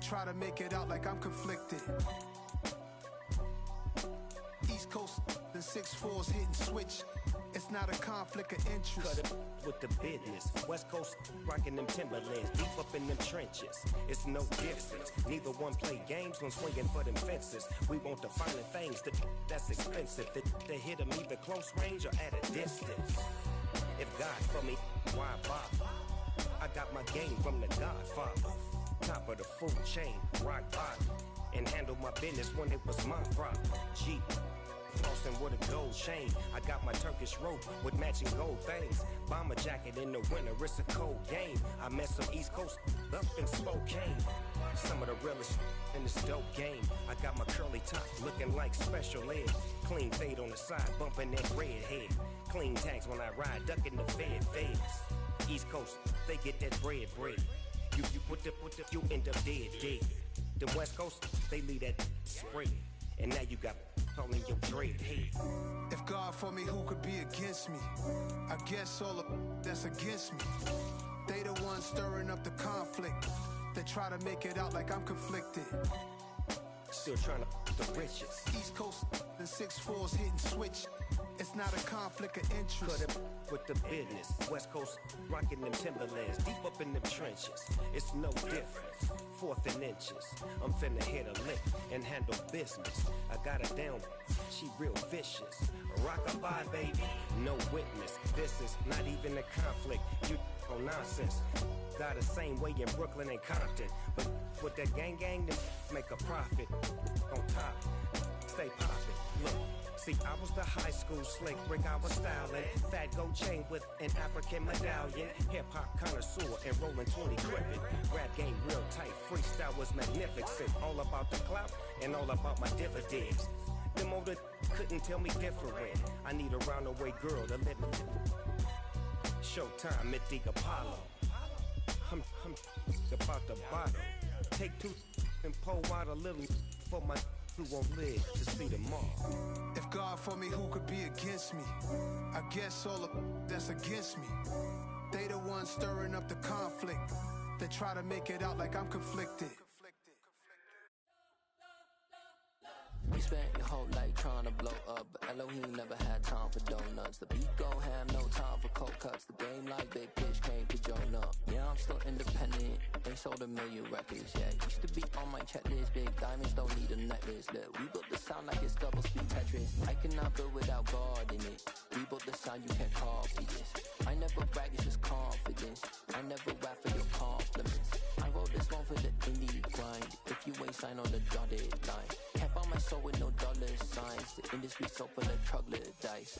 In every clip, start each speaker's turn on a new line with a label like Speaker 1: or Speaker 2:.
Speaker 1: They try to make it out like I'm conflicted. East Coast, the 6'4's hitting switch. It's not a conflict of interest.
Speaker 2: Cut it with the business. West Coast rocking them Timberlands, deep up in them trenches. It's no difference. Neither one play games when swinging for them fences. We want the finer things that's expensive. They hit them either close range or at a distance. If God for me, why bother? I got my game from the Godfather. Top of the food chain, rock bottom. And handle my business when it was my problem. Jeep. Flossing with a gold chain. I got my Turkish rope with matching gold things. Bomber jacket in the winter, it's a cold game. I met some East Coast up in Spokane. Some of the realest in this dope game. I got my curly top looking like special ed. Clean fade on the side, bumping that red head. Clean tags when I ride, ducking the feds. East Coast, they get that bread. You put the you end up dead. The West Coast, they leave that spread. And now you got calling your dread head.
Speaker 1: If God for me, who could be against me? I guess all of that's against me. They the ones stirring up the conflict. They try to make it out like I'm conflicted.
Speaker 2: Still trying to the riches.
Speaker 1: East Coast, the 6'4's hitting switch. It's not a conflict of interest.
Speaker 2: Cut it with the business. West Coast rocking them Timberlands, deep up in them trenches. It's no difference. 4th and inches. I'm finna hit a lick and handle business. I got her down, she real vicious. Rockabye, baby, no witness. This is not even a conflict. You on nonsense. Got the same way in Brooklyn and Compton. But with that gang, then make a profit. On top, stay poppin'. Look. See, I was the high school slick brick, I was styling. Fat gold chain with an African medallion. Hip-hop connoisseur and rolling 20 crippin'. Rap game real tight, freestyle was magnificent. All about the clout and all about my dividends. Them older couldn't tell me different. I need a roundaway girl to let me. Showtime at the Apollo. I'm about the bottom. Take 2 and pour out a little for my who won't live to see tomorrow.
Speaker 1: If God for me, who could be against me? I guess all of that's against me. They the ones stirring up the conflict. They try to make it out like I'm conflicted.
Speaker 3: You spent your whole life trying to blow up, but Elohim never had time for donuts. The beat go ham, no time for cold cuts. The game like Big Fish came to Jonah. Yeah, I'm still independent, ain't sold a million records yet. Used to be on my checklist, big diamonds don't need a necklace. Look, we built the sound like it's double speed Tetris. I cannot build without God in it. We built the sound, you can't copy this. I never brag, it's just confidence. I never rap for your compliments. I wrote this one for the indie grind. If you ain't signed on the dotted line, can't buy my soul with no dollar signs. The industry so full of troglodytes.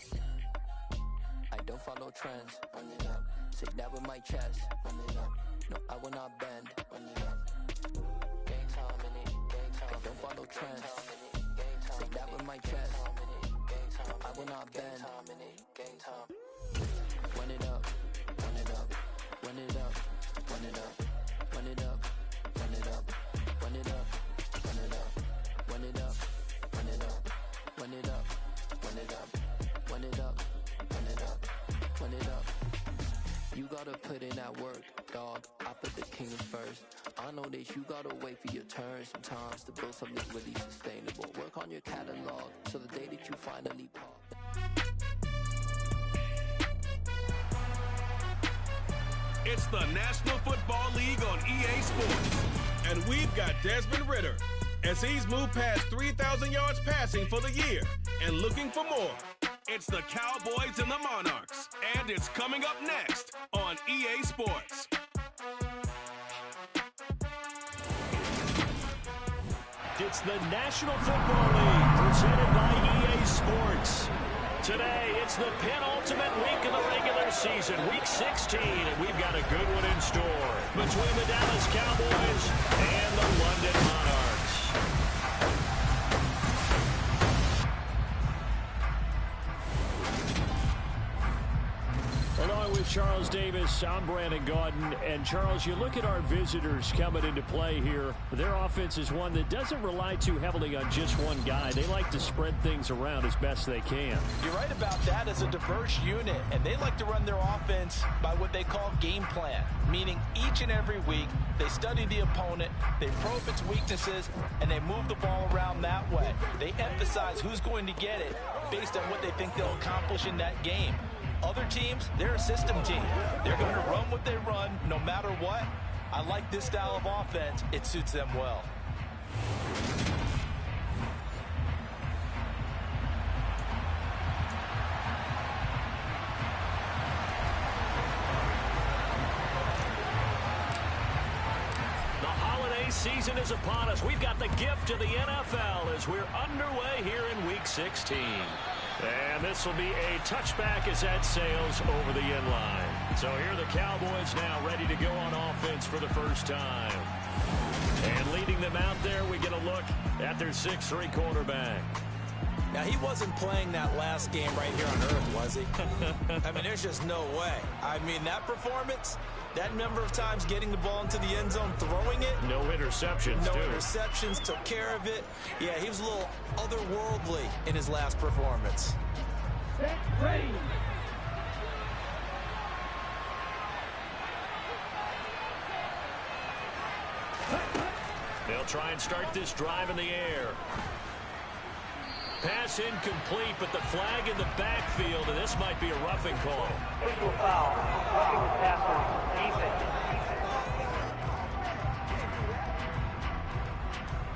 Speaker 3: I don't follow trends. Run it up. Say that with my chest. Run it up. No, I will not bend. Run it up. Gang time in it. Gang time. I don't follow trends. Say that with my chest. No, I will not bend. Gang time. Run it up. Run it up. Run it up. Run it up. Run it up. Run it up. Run it up. Run it up. Run it up. Run it up. Run it up. Run it up. Run it up. Run it up. Run it up. You gotta put in that work, dog. I put the king first. I know that you gotta wait for your turn sometimes to build something really sustainable. Work on your catalog so the day that you finally pop.
Speaker 4: It's the National Football League on EA Sports. And we've got Desmond Ridder as he's moved past 3,000 yards passing for the year and looking for more. It's the Cowboys and the Monarchs, and it's coming up next on EA Sports.
Speaker 5: It's the National Football League presented by EA Sports. Today, it's the penultimate week of the regular season, Week 16, and we've got a good one in store between the Dallas Cowboys and the London Monarchs. Along with Charles Davis, I'm Brandon Gaudin. And Charles, you look at our visitors coming into play here. Their offense is one that doesn't rely too heavily on just one guy. They like to spread things around as best they can.
Speaker 6: You're right about that. It's a diverse unit, and they like to run their offense by what they call game plan, meaning each and every week they study the opponent, they probe its weaknesses, and they move the ball around that way. They emphasize who's going to get it based on what they think they'll accomplish in that game. Other teams, they're a system team. They're going to run what they run no matter what. I like this style of offense. It suits them well.
Speaker 5: The holiday season is upon us. We've got the gift of the NFL as we're underway here in Week 16. And this will be a touchback as that sails over the end line. So here are the Cowboys now ready to go on offense for the first time. And leading them out there, we get a look at their 6'3" quarterback.
Speaker 6: Now, he wasn't playing that last game right here on Earth, was he? I mean, there's just no way. I mean, that performance, that number of times getting the ball into the end zone, throwing it.
Speaker 5: No interceptions,
Speaker 6: No interceptions, took care of it. Yeah, he was a little otherworldly in his last performance.
Speaker 7: Set, ready.
Speaker 5: They'll try and start this drive in the air. Pass incomplete, but the flag in the backfield, and this might be a roughing call.
Speaker 7: Visual foul. Roughing the passer. Defense.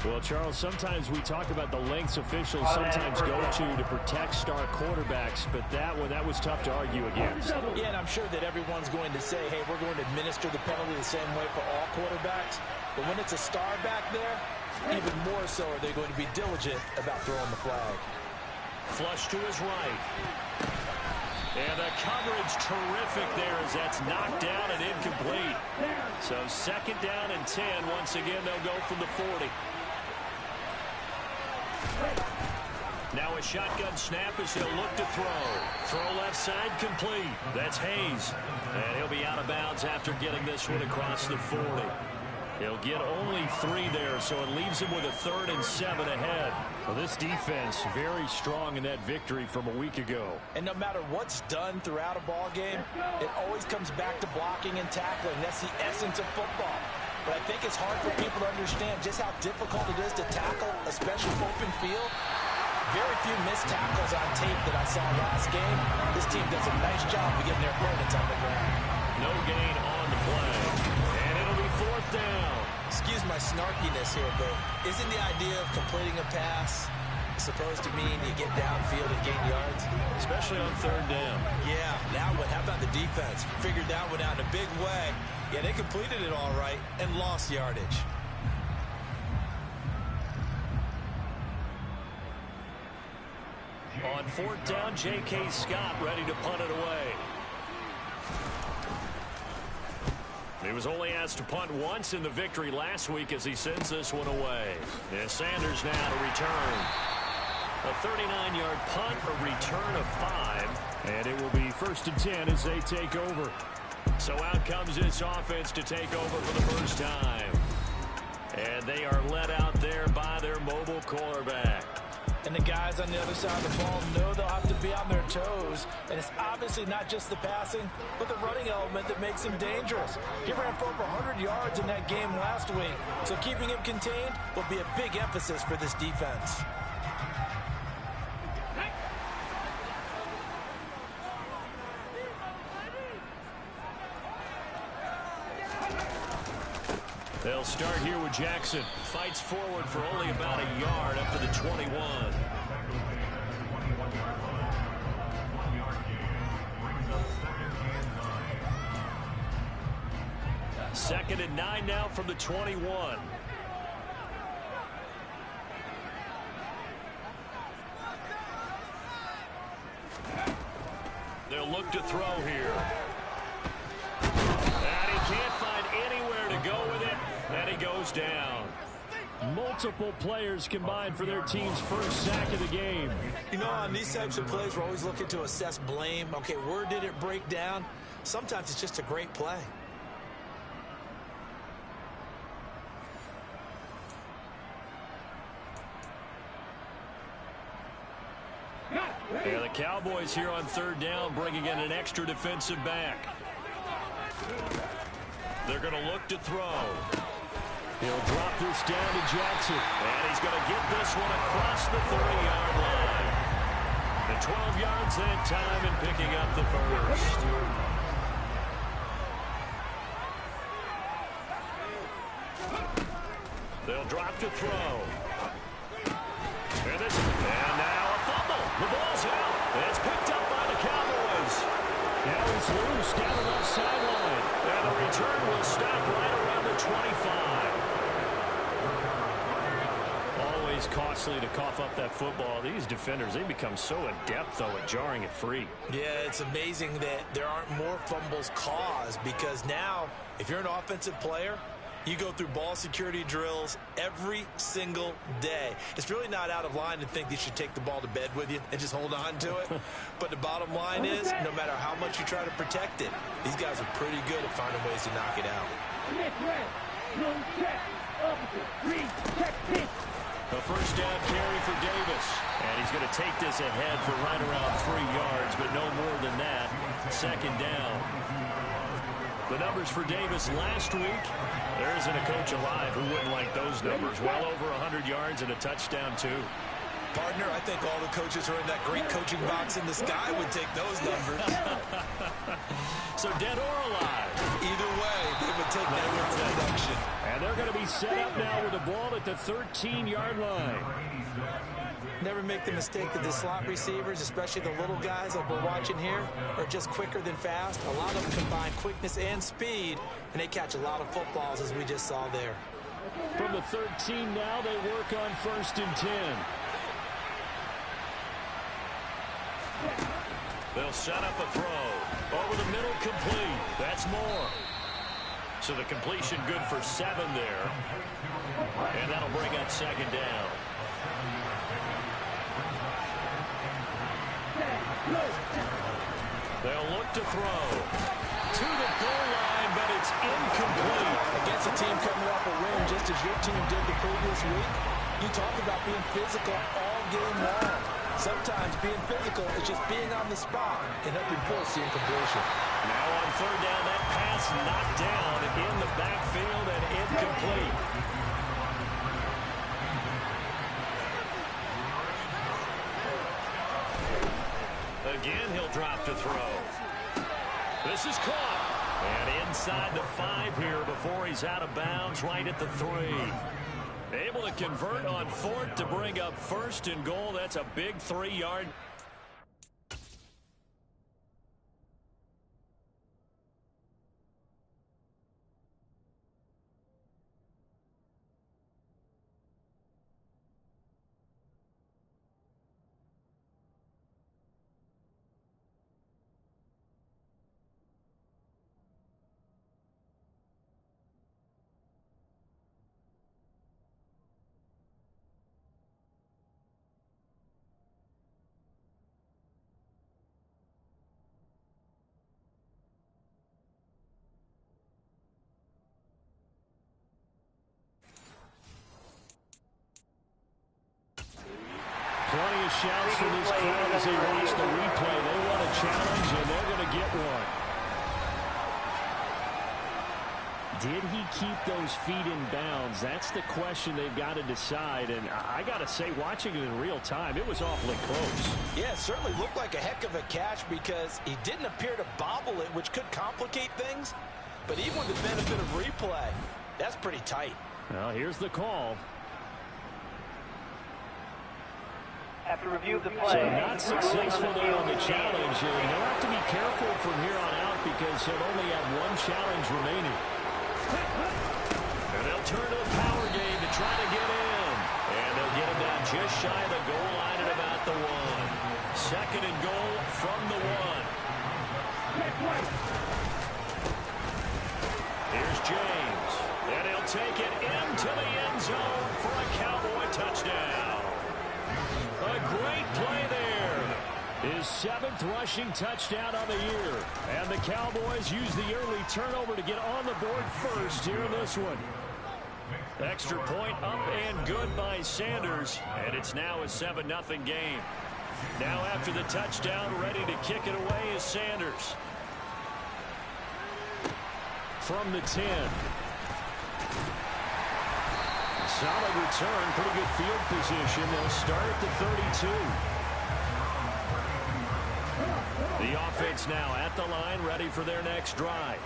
Speaker 5: Well, Charles, sometimes we talk about the lengths officials sometimes go to protect star quarterbacks, but that one, that was tough to argue against.
Speaker 6: Yeah, and I'm sure that everyone's going to say, hey, we're going to administer the penalty the same way for all quarterbacks. But when it's a star back there, even more so are they going to be diligent about throwing the flag.
Speaker 5: Flush to his right. And the coverage terrific there as that's knocked down and incomplete. So 2nd down and 10. Once again, they'll go from the 40. Now a shotgun snap as he'll look to throw. Throw left side complete. That's Hayes. And he'll be out of bounds after getting this one across the 40. He'll get only 3 there, so it leaves him with a 3rd and 7 ahead. Well, this defense very strong in that victory from a week ago.
Speaker 6: And no matter what's done throughout a ball game, it always comes back to blocking and tackling. That's the essence of football. But I think it's hard for people to understand just how difficult it is to tackle, especially open field. Very few missed tackles on tape that I saw last game. This team does a nice job of getting their opponents on the ground.
Speaker 5: No gain on the play. And it'll be 4th down.
Speaker 6: Excuse my snarkiness here, but isn't the idea of completing a pass supposed to mean you get downfield and gain yards?
Speaker 5: Especially on 3rd down.
Speaker 6: Yeah, now what? How about the defense? Figured that one out in a big way. Yeah, they completed it all right and lost yardage.
Speaker 5: On 4th down, J.K. Scott ready to punt it away. He was only asked to punt once in the victory last week as he sends this one away. And Sanders now to return. A 39-yard punt, a return of 5. And it will be 1st and 10 as they take over. So out comes this offense to take over for the first time. And they are led out there by their mobile quarterback.
Speaker 6: And the guys on the other side of the ball know they'll have to be on their toes. And it's obviously not just the passing, but the running element that makes him dangerous. He ran for over 100 yards in that game last week. So keeping him contained will be a big emphasis for this defense.
Speaker 5: They'll start here with Jackson. Fights forward for only about a yard up to the 21. Second and 9 now from the 21. They'll look to throw here. And he can't find anywhere to go with it. And he goes down. Multiple players combined for their team's first sack of the game.
Speaker 6: You know, on these types of plays, we're always looking to assess blame. Okay, where did it break down? Sometimes it's just a great play.
Speaker 5: Yeah, the Cowboys here on third down bringing in an extra defensive back. They're going to look to throw. He'll drop this down to Jackson. And he's going to get this one across the 30-yard line. The 12 yards that time and picking up the first. They'll drop to throw. And now a fumble. The ball's out. It's picked up by the Cowboys. Now he's loose down the left sideline. And the return will stop right around the 25. Always costly to cough up that football. These defenders, they become so adept, though, at jarring it free.
Speaker 6: Yeah, it's amazing that there aren't more fumbles caused, because now, if you're an offensive player, you go through ball security drills every single day. It's really not out of line to think you should take the ball to bed with you and just hold on to it. But the bottom line is, no matter how much you try to protect it, these guys are pretty good at finding ways to knock it out.
Speaker 5: A first down carry for Davis. And he's going to take this ahead for right around 3 yards, but no more than that. Second down. The numbers for Davis last week, there isn't a coach alive who wouldn't like those numbers. Well over 100 yards and a touchdown, too.
Speaker 6: Partner, I think all the coaches who are in that great coaching box in the sky would take those numbers.
Speaker 5: So dead or alive?
Speaker 6: Either way, they would take that production.
Speaker 5: And they're going to be set up now with the ball at the 13-yard line.
Speaker 6: Never make the mistake that the slot receivers, especially the little guys like we're watching here, are just quicker than fast. A lot of them combine quickness and speed, and they catch a lot of footballs, as we just saw there.
Speaker 5: From the 13 now, they work on 1st and 10. They'll set up a throw. Over the middle, complete. That's more. So the completion good for 7 there. And that'll bring up second down. They'll look to throw. To the goal line, but it's incomplete.
Speaker 6: Against a team coming off a win, just as your team did the previous week, you talked about being physical all game long. Sometimes being physical is just being on the spot and helping force the incompletion.
Speaker 5: Now on third down, that pass knocked down in the backfield and incomplete. Again, he'll drop to throw. This is caught. And inside the 5 here before he's out of bounds, right at the 3. Able to convert on 4th to bring up 1st and goal. That's a big 3-yard. Plenty of shouts from this crowd as they watch the replay. They want a challenge, and they're going to get one. Did he keep those feet in bounds? That's the question they've got to decide. And I got to say, watching it in real time, it was awfully close.
Speaker 6: Yeah, it certainly looked like a heck of a catch because he didn't appear to bobble it, which could complicate things. But even with the benefit of replay, that's pretty tight.
Speaker 5: Well, here's the call.
Speaker 7: After review of the
Speaker 5: So
Speaker 7: play.
Speaker 5: not successful there on the challenge. And he'll have to be careful from here on out because he'll only have 1 challenge remaining. And they'll turn to the power game to try to get in. And they'll get him down just shy of the goal line at about the 1. 2nd and goal from the 1. Here's James. And he'll take it into the end zone for a Cowboy touchdown. A great play there. His 7th rushing touchdown on the year. And the Cowboys use the early turnover to get on the board first here in this one. Extra point up and good by Sanders. And it's now a 7-0 game. Now after the touchdown, ready to kick it away is Sanders. From the 10. Solid return, pretty good field position. They'll start at the 32. The offense now at the line, ready for their next drive.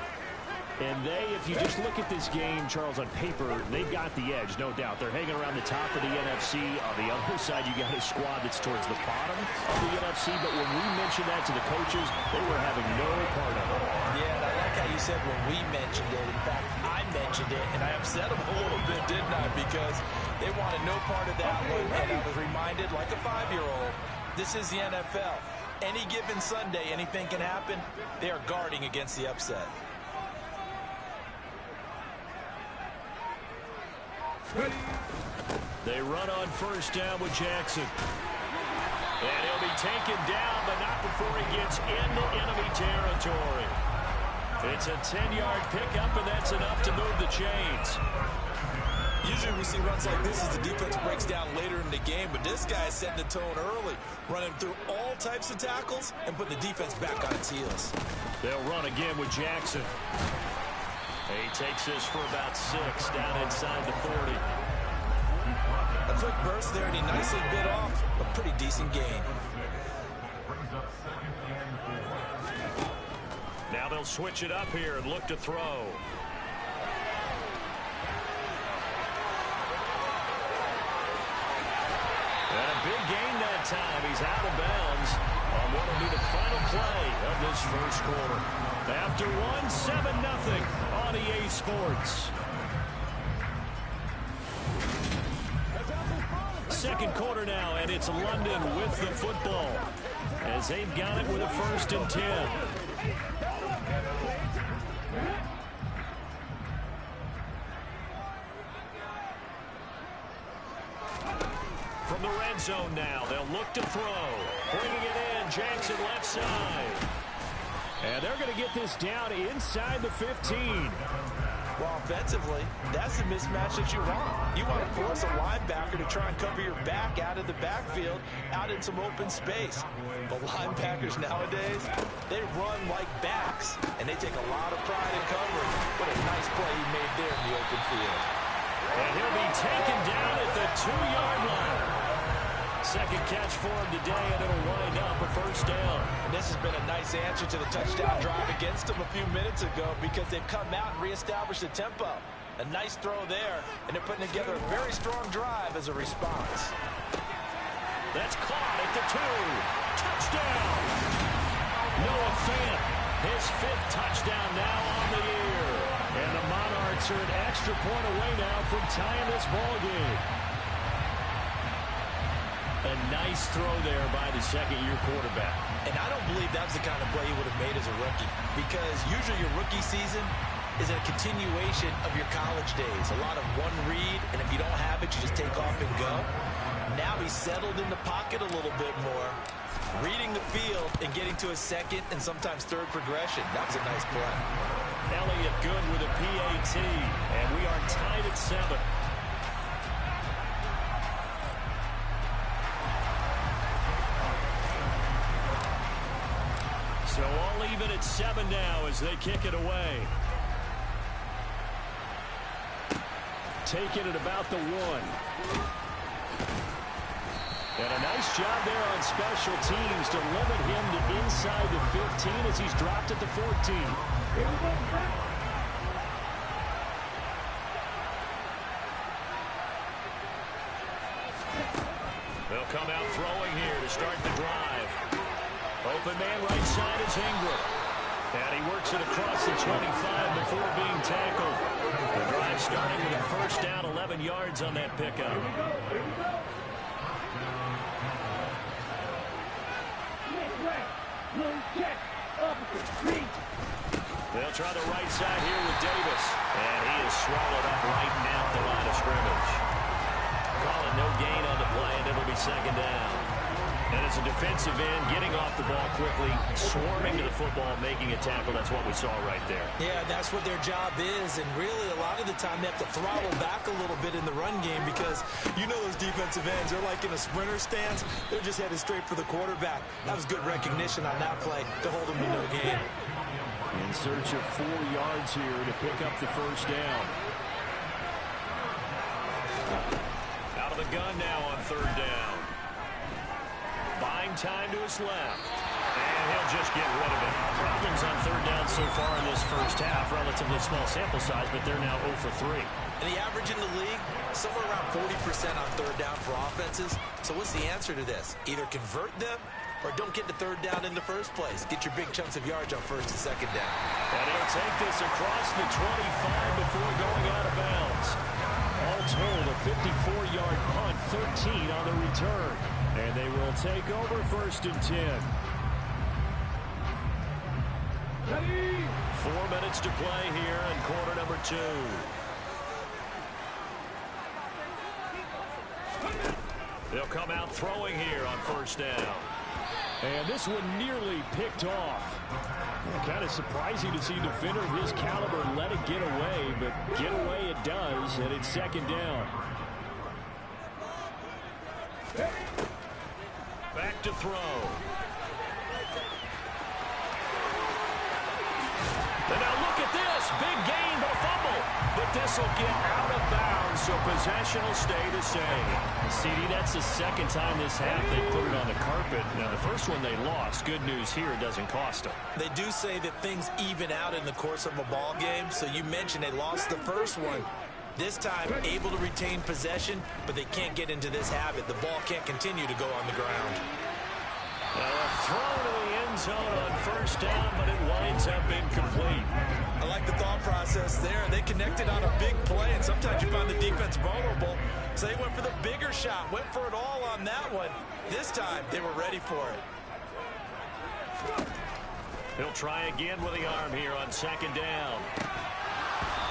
Speaker 5: And if you just look at this game, Charles, on paper, they've got the edge, no doubt. They're hanging around the top of the NFC. On the other side, you got a squad that's towards the bottom of the NFC. But when we mentioned that to the coaches, they were having no part of it.
Speaker 6: Yeah, and I like how you said when we mentioned it. In fact, I mentioned it, and I upset them a little bit, didn't I? Because they wanted no part of that one. And I was reminded, like a 5-year-old, this is the NFL. Any given Sunday, anything can happen. They are guarding against the upset.
Speaker 5: They run on first down with Jackson. And he'll be taken down, but not before he gets into enemy territory. It's a 10-yard pickup, and that's enough to move the chains.
Speaker 6: Usually we see runs like this as the defense breaks down later in the game, but this guy is setting the tone early, running through all types of tackles and putting the defense back on its heels.
Speaker 5: They'll run again with Jackson. He takes this for about 6 down inside the 40.
Speaker 6: A quick burst there, and he nicely bit off a pretty decent gain.
Speaker 5: Now they'll switch it up here and look to throw. And a big gain that time. He's out of bounds on what will be the final play of this first quarter. After 7-0 on EA Sports. Second quarter now, and it's London with the football as they've got it with a 1st and 10. From the red zone now, they'll look to throw. Bringing it in, Jackson left side. And they're going to get this down inside the 15.
Speaker 6: Well, offensively, that's the mismatch that you want. You want to force a linebacker to try and cover your back out of the backfield, out in some open space. But linebackers nowadays, they run like backs, and they take a lot of pride in covering. What a nice play he made there in the open field.
Speaker 5: And he'll be taken down at the 2-yard line. Second catch for him today, and it'll wind up a 1st down.
Speaker 6: And this has been a nice answer to the touchdown drive against them a few minutes ago because they've come out and reestablished the tempo. A nice throw there, and they're putting together a very strong drive as a response.
Speaker 5: That's caught at the 2. Touchdown! Noah Fant, his 5th touchdown now on the year. And the Monarchs are an extra point away now from tying this ball game. A nice throw there by the second-year quarterback.
Speaker 6: And I don't believe that was the kind of play he would have made as a rookie because usually your rookie season is a continuation of your college days. A lot of one read, and if you don't have it, you just take off and go. Now he's settled in the pocket a little bit more, reading the field and getting to a second and sometimes third progression. That was a nice play.
Speaker 5: Elliott good with a PAT, and we are tied at 7. So all even at 7 now as they kick it away. Taking it about the 1. And a nice job there on special teams to limit him to inside the 15 as he's dropped at the 14. They'll come out throwing here to start the drive. Open man right side is Ingram. And he works it across the 25 before being tackled. The drive starting with a 1st down, 11 yards on that pickup. They'll try the right side here with Davis. And he is swallowed up right down the line of scrimmage. Calling no gain on the play, and it'll be 2nd down. And as a defensive end, getting off the ball quickly, swarming to the football, making a tackle. That's what we saw right there.
Speaker 6: Yeah, that's what their job is, and really a lot of the time they have to throttle back a little bit in the run game because you know those defensive ends, they're like in a sprinter stance. They're just headed straight for the quarterback. That was good recognition on that play to hold them to no gain.
Speaker 5: In search of 4 yards here to pick up the first down. Out of the gun now on 3rd down. Buying time to his left. And he'll just get rid of it. Problems on 3rd down so far in this first half. Relatively small sample size, but they're now 0 for 3.
Speaker 6: And the average in the league, somewhere around 40% on 3rd down for offenses. So what's the answer to this? Either convert them or don't get to 3rd down in the first place. Get your big chunks of yards on 1st and 2nd down.
Speaker 5: And he'll take this across the 25 before going out of bounds. All told, a 54-yard punt, 13 on the return. And they will take over 1st and 10. 4 minutes to play here in quarter number 2. They'll come out throwing here on 1st down. And this one nearly picked off. Kind of surprising to see a defender of his caliber let it get away, but get away it does, and it's 2nd down. Back to throw. And now look at this. Big gain, but a fumble. But this will get out of bounds, so possession will stay the same. CD, that's the 2nd time this half they put it on the carpet. Now, the first one they lost. Good news here, it doesn't cost them.
Speaker 6: They do say that things even out in the course of a ball game. So you mentioned they lost the first one. This time, able to retain possession, but they can't get into this habit. The ball can't continue to go on the ground.
Speaker 5: Now a throw to the end zone on 1st down, but it winds up incomplete.
Speaker 6: I like the thought process there. They connected on a big play, and sometimes you find the defense vulnerable. So they went for the bigger shot, went for it all on that one. This time, they were ready for it.
Speaker 5: He'll try again with the arm here on 2nd down.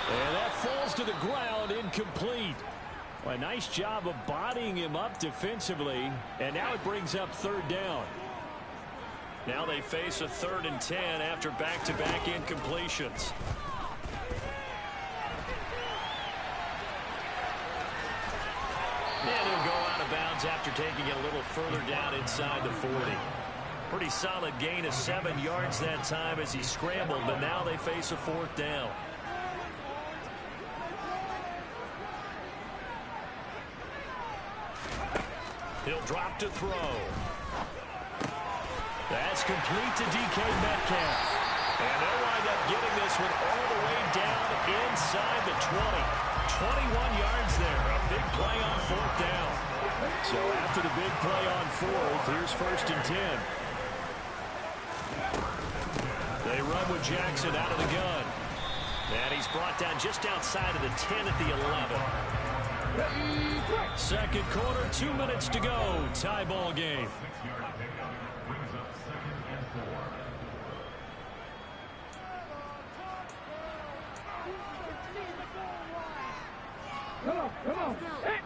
Speaker 5: And that falls to the ground, incomplete. Well, a nice job of bodying him up defensively, and now it brings up 3rd down. Now they face a 3rd and 10 after back-to-back incompletions. And he'll go out of bounds after taking it a little further down inside the 40. Pretty solid gain of 7 yards that time as he scrambled, but now they face a 4th down. He'll drop to throw. That's complete to DK Metcalf. And they'll wind up getting this one all the way down inside the 20. 21 yards there. A big play on 4th down. So after the big play on 4th, here's 1st and 10. They run with Jackson out of the gun. And he's brought down just outside of the 10 at the 11. 2nd quarter, 2 minutes to go. Tie ball game.
Speaker 8: Come on. Hey.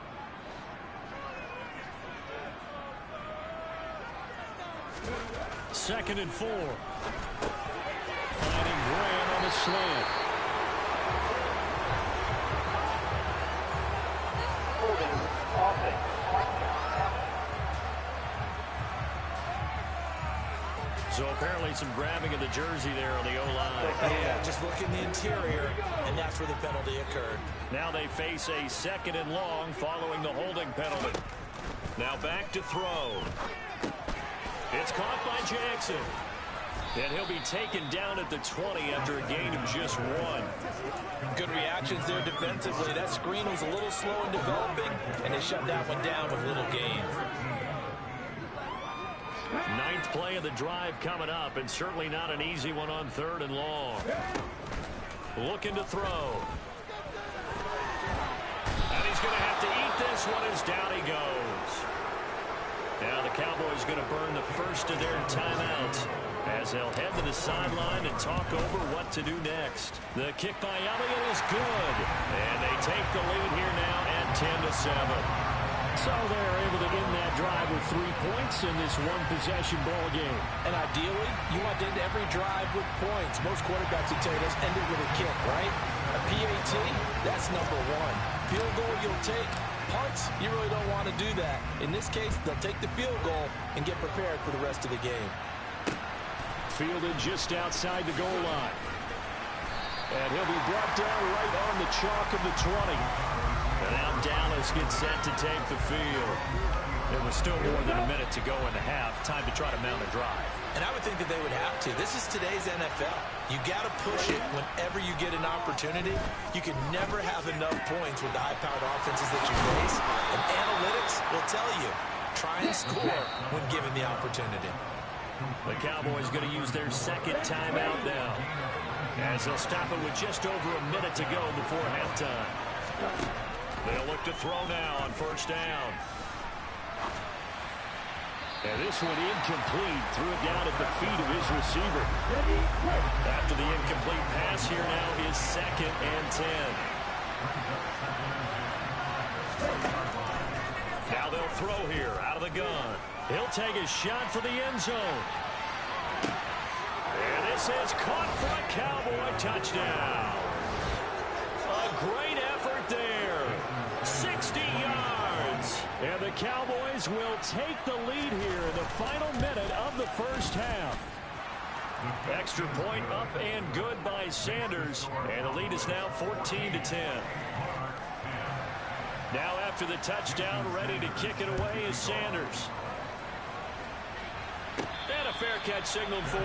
Speaker 5: 2nd and 4. Finding Graham on the slant. So apparently some grabbing of the jersey there on the O-line.
Speaker 6: Yeah, just look in the interior, and that's where the penalty occurred.
Speaker 5: Now they face a 2nd and long following the holding penalty. Now back to throw. It's caught by Jackson. And he'll be taken down at the 20 after a gain of just 1.
Speaker 6: Good reactions there defensively. That screen was a little slow in developing, and they shut that one down with little gain.
Speaker 5: 9th play of the drive coming up, and certainly not an easy one on 3rd and long. Looking to throw. And he's going to have to eat this one as down he goes. Now the Cowboys going to burn the first of their timeouts as they'll head to the sideline and talk over what to do next. The kick by Elliott is good. And they take the lead here now at 10-7. So they're able to end that drive with 3 points in this one-possession ball game.
Speaker 6: And ideally, you want to end every drive with points. Most quarterbacks would tell you let's end it with a kick, right? A PAT, that's number one. Field goal you'll take. Punts, you really don't want to do that. In this case, they'll take the field goal and get prepared for the rest of the game.
Speaker 5: Fielded just outside the goal line. And he'll be brought down right on the chalk of the 20. And now Dallas gets set to take the field.
Speaker 8: There was still more than a minute to go in the half. Time to try to mount a drive.
Speaker 6: And I would think that they would have to. This is today's NFL. You got to push it whenever you get an opportunity. You can never have enough points with the high-powered offenses that you face. And analytics will tell you, try and score when given the opportunity.
Speaker 5: The Cowboys going to use their second timeout now, as they'll stop it with just over a minute to go before halftime. They'll look to throw now on first down. And this one incomplete. Threw it down at the feet of his receiver. After the incomplete pass, here now is 2nd and 10. Now they'll throw here out of the gun. He'll take a shot for the end zone. And this is caught for a Cowboy touchdown. A great effort there. 60 yards. And the Cowboys will take the lead here in the final minute of the first half. Extra point up and good by Sanders. And the lead is now 14-10. Now after the touchdown, ready to kick it away is Sanders. And a fair catch signaled for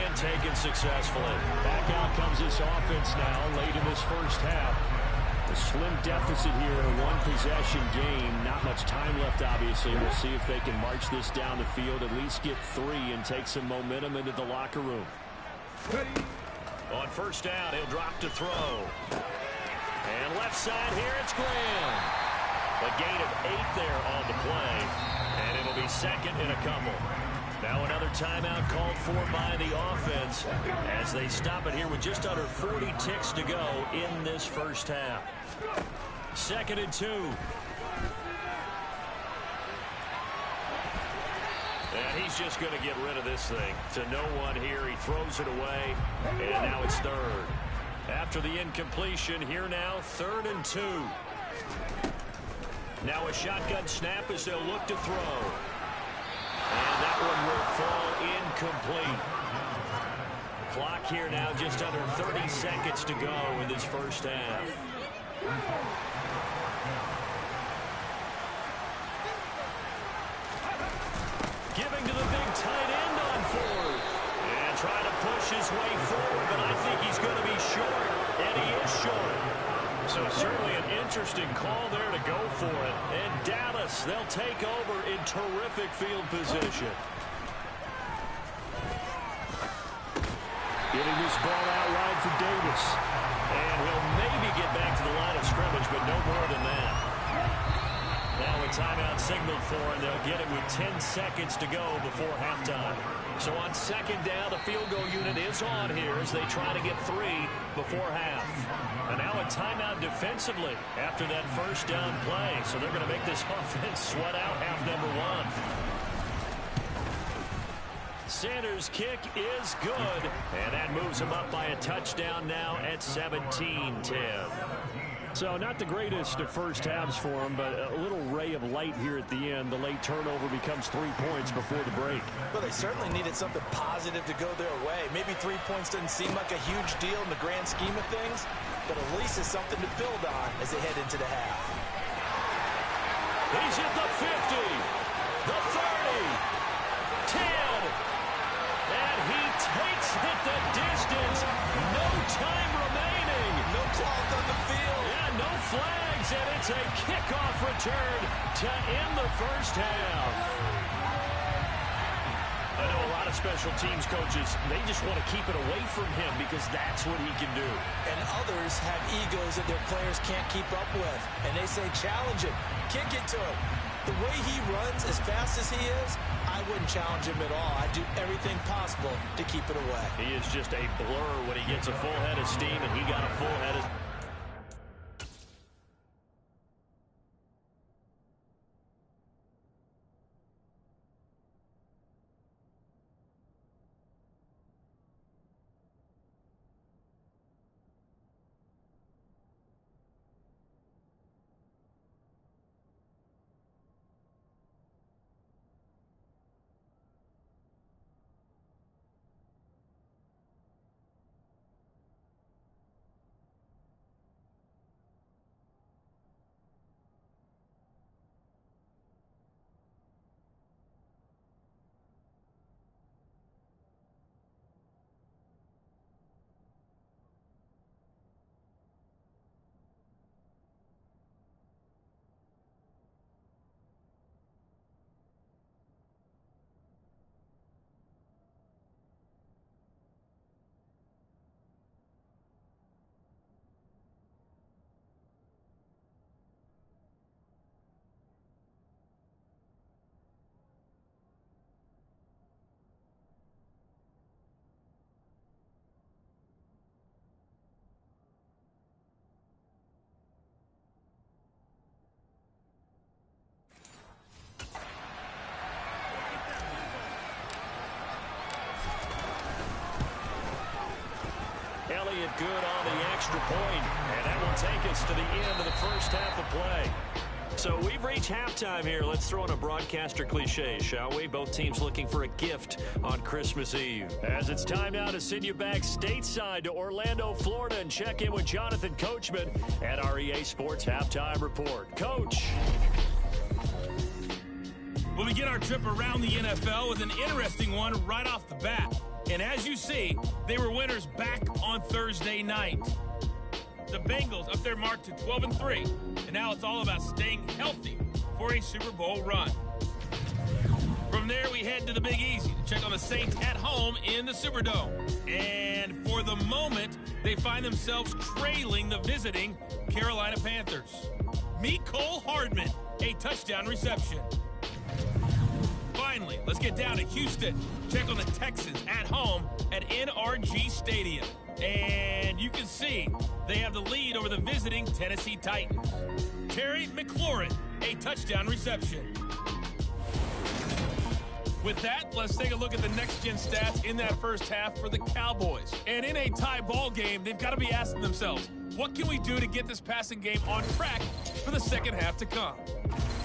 Speaker 5: and taken successfully. Back out comes this offense now late in this first half. A slim deficit here in a one-possession game. Not much time left, obviously. We'll see if they can march this down the field, at least get 3 and take some momentum into the locker room. On first down, he'll drop to throw. And left side here, it's Graham. A gain of 8 there on the play. And it'll be 2nd and a couple. Now another timeout called for by the offense as they stop it here with just under 40 ticks to go in this first half. 2nd and 2. And he's just going to get rid of this thing. To no one here. He throws it away. And now it's 3rd. After the incompletion, here now 3rd and 2. Now a shotgun snap as they'll look to throw. And that one will fall incomplete. Clock here now just under 30 seconds to go in this first half. Giving to the big tight end on 4th. And trying to push his way forward, but I think he's going to be short. And he is short. So certainly an interesting call there to go for it. And Dallas, they'll take over in terrific field position. Getting this ball out wide for Davis. And he'll maybe get back to the line of scrimmage, but no more than that. Now a timeout signaled for, and they'll get it with 10 seconds to go before halftime. So on 2nd down, the field goal unit is on here as they try to get 3 before half. And now a timeout defensively after that first down play. So they're going to make this offense sweat out half number 1. Sanders' kick is good. And that moves him up by a touchdown now at 17-10. So not the greatest of first halves for him, but a little ray of light here at the end. The late turnover becomes 3 points before the break.
Speaker 6: Well, they certainly needed something positive to go their way. Maybe 3 points doesn't seem like a huge deal in the grand scheme of things, but at least it's something to build on as they head into the half.
Speaker 5: He's hit the 50, the 30, 10, and he takes it the distance. No time remaining.
Speaker 6: No cloth on the field.
Speaker 5: Yeah, no flags, and it's a kickoff return to end the first half. I know a lot of special teams coaches, they just want to keep it away from him because that's what he can do.
Speaker 6: And others have egos that their players can't keep up with. And they say, challenge him, kick it to him. The way he runs as fast as he is, I wouldn't challenge him at all. I'd do everything possible to keep it away.
Speaker 5: He is just a blur when he gets a full head of steam, and he got a full head of good on the extra point, and that will take us to the end of the first half of play. So we've reached halftime here. Let's throw in a broadcaster cliche, shall we? Both teams looking for a gift on Christmas Eve. As it's time now to send you back stateside to Orlando, Florida, and check in with Jonathan Coachman at our EA Sports Halftime Report. Coach.
Speaker 9: We'll begin our trip around the NFL with an interesting one right off the bat. And as you see, they were winners back on Thursday night. The Bengals up their mark to 12-3, and now it's all about staying healthy for a Super Bowl run. From there, we head to the Big Easy to check on the Saints at home in the Superdome. And for the moment, they find themselves trailing the visiting Carolina Panthers. Mecole Hardman, a touchdown reception. Finally, let's get down to Houston. Check on the Texans at home at Yr2 Stadium. And you can see they have the lead over the visiting Tennessee Titans. Terry McLaurin, a touchdown reception. With that, let's take a look at the next-gen stats in that first half for the Cowboys. And in a tie ball game, they've got to be asking themselves, what can we do to get this passing game on track for the second half to come?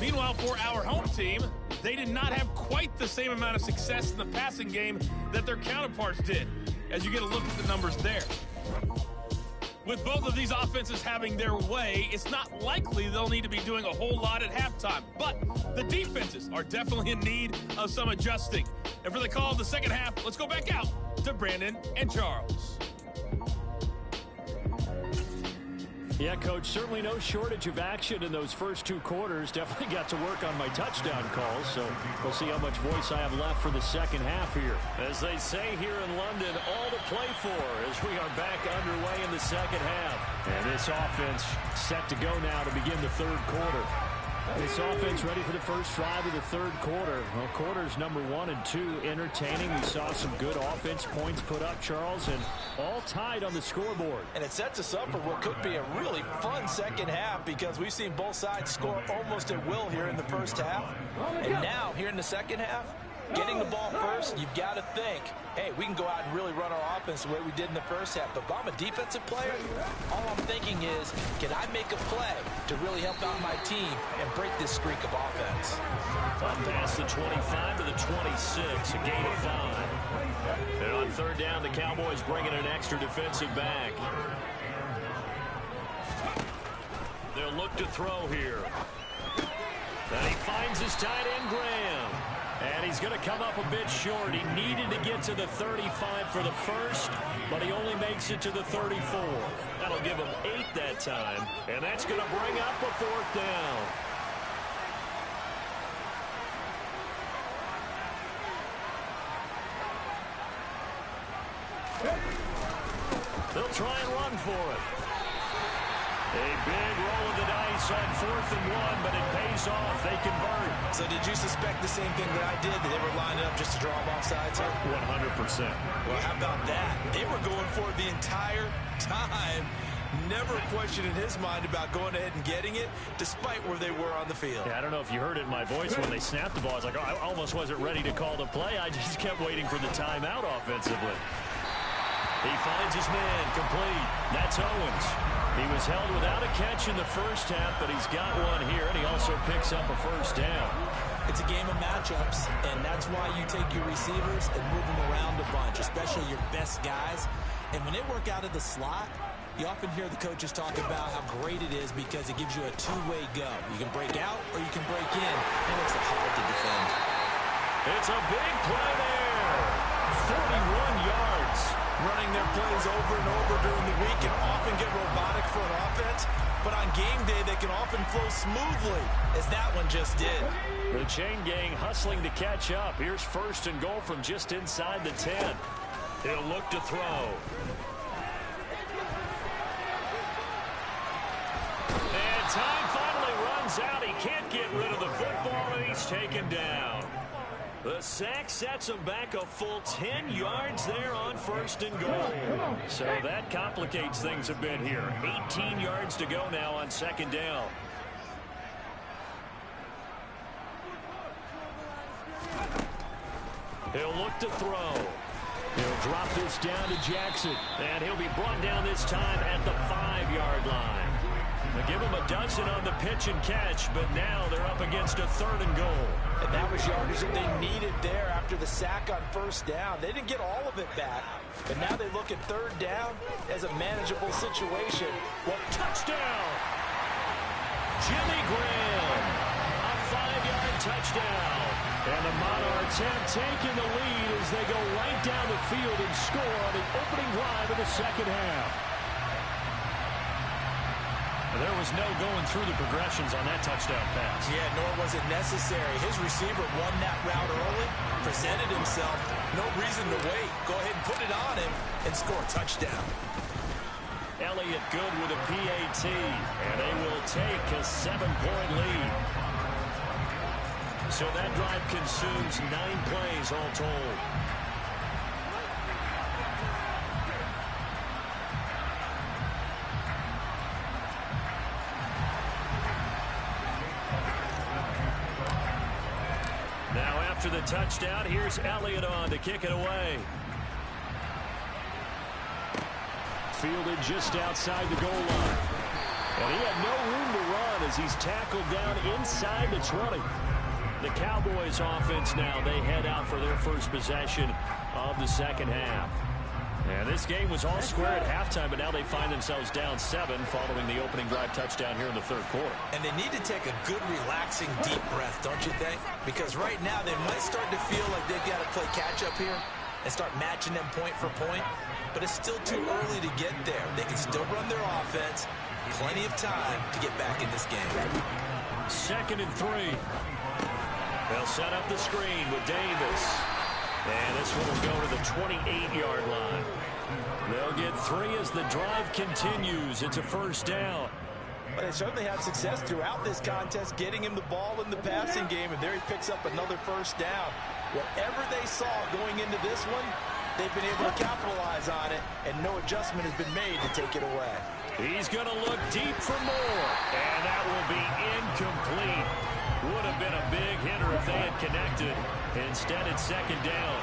Speaker 9: Meanwhile, for our home team, they did not have quite the same amount of success in the passing game that their counterparts did, as you get a look at the numbers there. With both of these offenses having their way, it's not likely they'll need to be doing a whole lot at halftime. But the defenses are definitely in need of some adjusting. And for the call of the second half, let's go back out to Brandon and Charles.
Speaker 5: Yeah, Coach, certainly no shortage of action in those first two quarters. Definitely got to work on my touchdown calls, so we'll see how much voice I have left for the second half here. As they say here in London, all to play for as we are back underway in the second half. And this offense set to go now to begin the third quarter. This offense ready for the first drive of the third quarter. Well, quarters number 1 and 2 entertaining. We saw some good offense points put up, Charles, and all tied on the scoreboard.
Speaker 6: And it sets us up for what could be a really fun second half because we've seen both sides score almost at will here in the first half. And now, here in the second half, getting the ball first, you've got to think, hey, we can go out and really run our offense the way we did in the first half. But if I'm a defensive player, all I'm thinking is, can I make a play to really help out my team and break this streak of offense?
Speaker 5: Up past the 25 to the 26, a gain of 5. And on third down, the Cowboys bringing an extra defensive back. They'll look to throw here. And he finds his tight end, Graham. And he's going to come up a bit short. He needed to get to the 35 for the first, but he only makes it to the 34. That'll give him 8 that time, and that's going to bring up a fourth down. They'll try and run for it. A big roll of the dice on 4th and 1, but it pays off. They convert.
Speaker 6: So did you suspect the same thing that I did, that they were lining up just to draw them off sides here?
Speaker 5: 100%.
Speaker 6: Well, how about that? They were going for it the entire time. Never a question in his mind about going ahead and getting it, despite where they were on the field.
Speaker 5: Yeah, I don't know if you heard it in my voice when they snapped the ball. I was like, oh, I almost wasn't ready to call the play. I just kept waiting for the timeout offensively. He finds his man complete. That's Owens. He was held without a catch in the first half, but he's got one here, and he also picks up a first down.
Speaker 6: It's a game of matchups, and that's why you take your receivers and move them around a bunch, especially your best guys. And when they work out of the slot, you often hear the coaches talk about how great it is because it gives you a two-way go. You can break out or you can break in, and it's hard to defend.
Speaker 5: It's a big play there. 41 yards.
Speaker 6: Running their plays over and over during the week can often get robotic for an offense, but on game day they can often flow smoothly, as that one just did.
Speaker 5: The chain gang hustling to catch up. Here's 1st and goal from just inside the 10. He'll look to throw. And time finally runs out. He can't get rid of the football, and he's taken down. The sack sets him back a full 10 yards there on 1st and goal. So that complicates things a bit here. 18 yards to go now on 2nd down. He'll look to throw. He'll drop this down to Jackson, and he'll be brought down this time at the 5-yard line. They give him a dozen on the pitch and catch, but now they're up against a 3rd and goal.
Speaker 6: And that was yardage that they needed there after the sack on 1st down. They didn't get all of it back, but now they look at 3rd down as a manageable situation.
Speaker 5: Well, touchdown! Jimmy Graham, a 5-yard touchdown. And the Monarchs have taken the lead as they go right down the field and score on the opening drive of the second half. There was no going through the progressions on that touchdown pass.
Speaker 6: Yeah, nor was it necessary. His receiver won that route early, presented himself. No reason to wait. Go ahead and put it on him and score a touchdown.
Speaker 5: Elliott good with a PAT, and they will take a 7-point lead. So that drive consumes 9 plays all told. Now after the touchdown, here's Elliott on to kick it away. Fielded just outside the goal line. And he had no room to run as he's tackled down inside the 20. The Cowboys offense now, they head out for their first possession of the second half. And this game was all square at halftime, but now they find themselves down 7 following the opening drive touchdown here in the 3rd quarter.
Speaker 6: And they need to take a good, relaxing, deep breath, don't you think? Because right now they might start to feel like they've got to play catch-up here and start matching them point for point. But it's still too early to get there. They can still run their offense. Plenty of time to get back in this game.
Speaker 5: 2nd and 3. They'll set up the screen with Davis. And this one will go to the 28-yard line. They'll get 3 as the drive continues. It's a 1st down.
Speaker 6: But they certainly have success throughout this contest, getting him the ball in the passing game, and there he picks up another 1st down. Whatever they saw going into this one, they've been able to capitalize on it, and no adjustment has been made to take it away.
Speaker 5: He's going to look deep for more, and that will be incomplete. Would have been a big hitter if they had connected. Instead, it's 2nd down.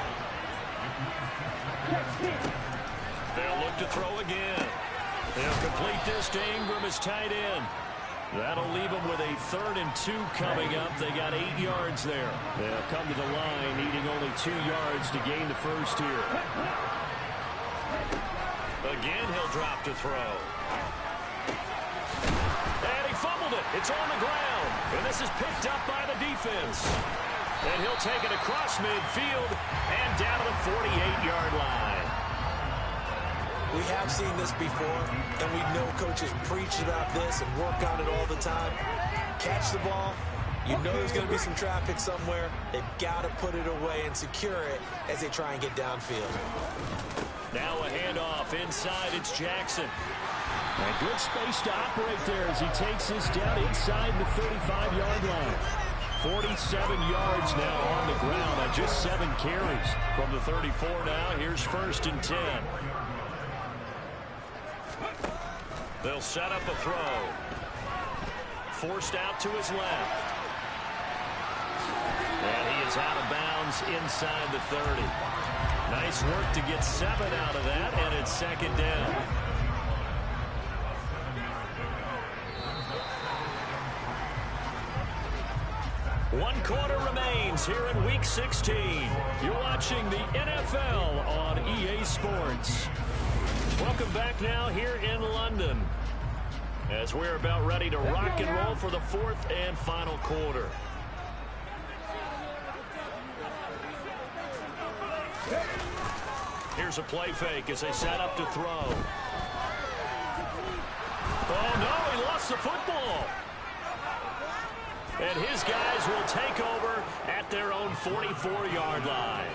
Speaker 5: They'll look to throw again. They'll complete this to Ingram as tight end. That'll leave them with a 3rd and 2 coming up. They got 8 yards there. They'll come to the line, needing only 2 yards to gain the first here. Again, he'll drop to throw. And he fumbled it. It's on the ground. And this is picked up by the defense. And he'll take it across midfield and down to the 48-yard line.
Speaker 6: We have seen this before, and we know coaches preach about this and work on it all the time. Catch the ball. You know there's going to be some traffic somewhere. They've got to put it away and secure it as they try and get downfield.
Speaker 5: Now a handoff inside. It's Jackson. And good space to operate there as he takes this down inside the 35-yard line. 47 yards now on the ground on just 7 carries. From the 34 now, here's 1st and 10. They'll set up a throw. Forced out to his left. And he is out of bounds inside the 30. Nice work to get 7 out of that, and it's 2nd down. One quarter remains here in Week 16. You're watching the NFL on EA Sports. Welcome back now here in London as we're about ready to rock and roll for the 4th and final quarter. Here's a play fake as they set up to throw. Oh, no, he lost the football. And his guys will take over at their own 44-yard line.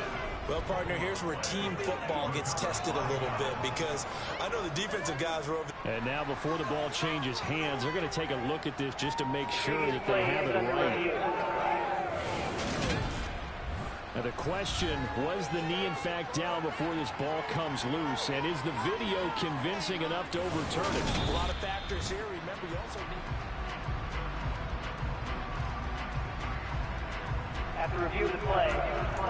Speaker 6: Well, partner, here's where team football gets tested a little bit because I know the defensive guys were over.
Speaker 5: And now before the ball changes hands, they're going to take a look at this just to make sure that they have it right. Now the question, was the knee in fact down before this ball comes loose? And is the video convincing enough to overturn it?
Speaker 6: A lot of factors here. Remember, you also need...
Speaker 7: After review of the play,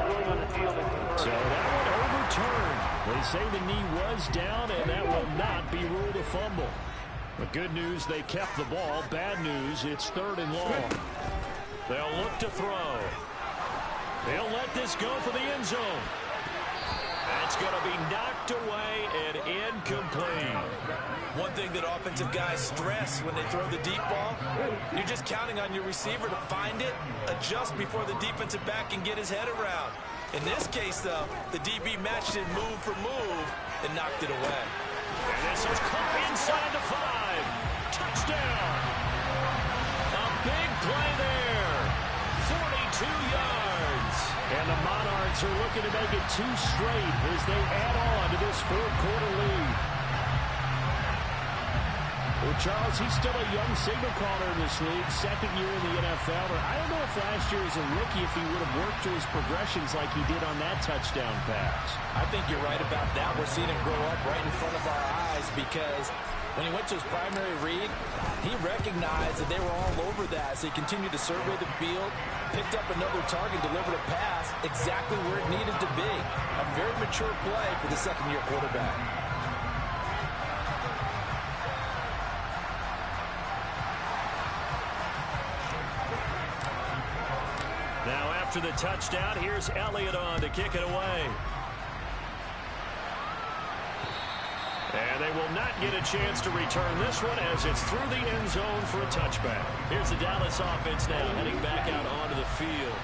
Speaker 7: ruling on the field is confirmed.
Speaker 5: So that one overturned. They say the knee was down, and that will not be ruled a fumble. The good news, they kept the ball. Bad news, it's 3rd and long. They'll look to throw. They'll let this go for the end zone. That's going to be knocked away and incomplete.
Speaker 6: One thing that offensive guys stress when they throw the deep ball, you're just counting on your receiver to find it, adjust before the defensive back can get his head around. In this case, though, the DB matched it move for move and knocked it away.
Speaker 5: And this is caught inside the 5. Touchdown. A big play there. 42 yards. And the Monarchs are looking to make it 2 straight as they add on to this 4th-quarter lead. Well, Charles, he's still a young signal caller in this league, 2nd year in the NFL. I don't know if last year as a rookie if he would have worked through his progressions like he did on that touchdown pass.
Speaker 6: I think you're right about that. We're seeing him grow up right in front of our eyes because when he went to his primary read, he recognized that they were all over that as he continued to survey the field, picked up another target, delivered a pass exactly where it needed to be. A very mature play for the 2nd-year quarterback.
Speaker 5: Now after the touchdown, here's Elliott on to kick it away. And they will not get a chance to return this one as it's through the end zone for a touchback. Here's the Dallas offense now heading back out onto the field.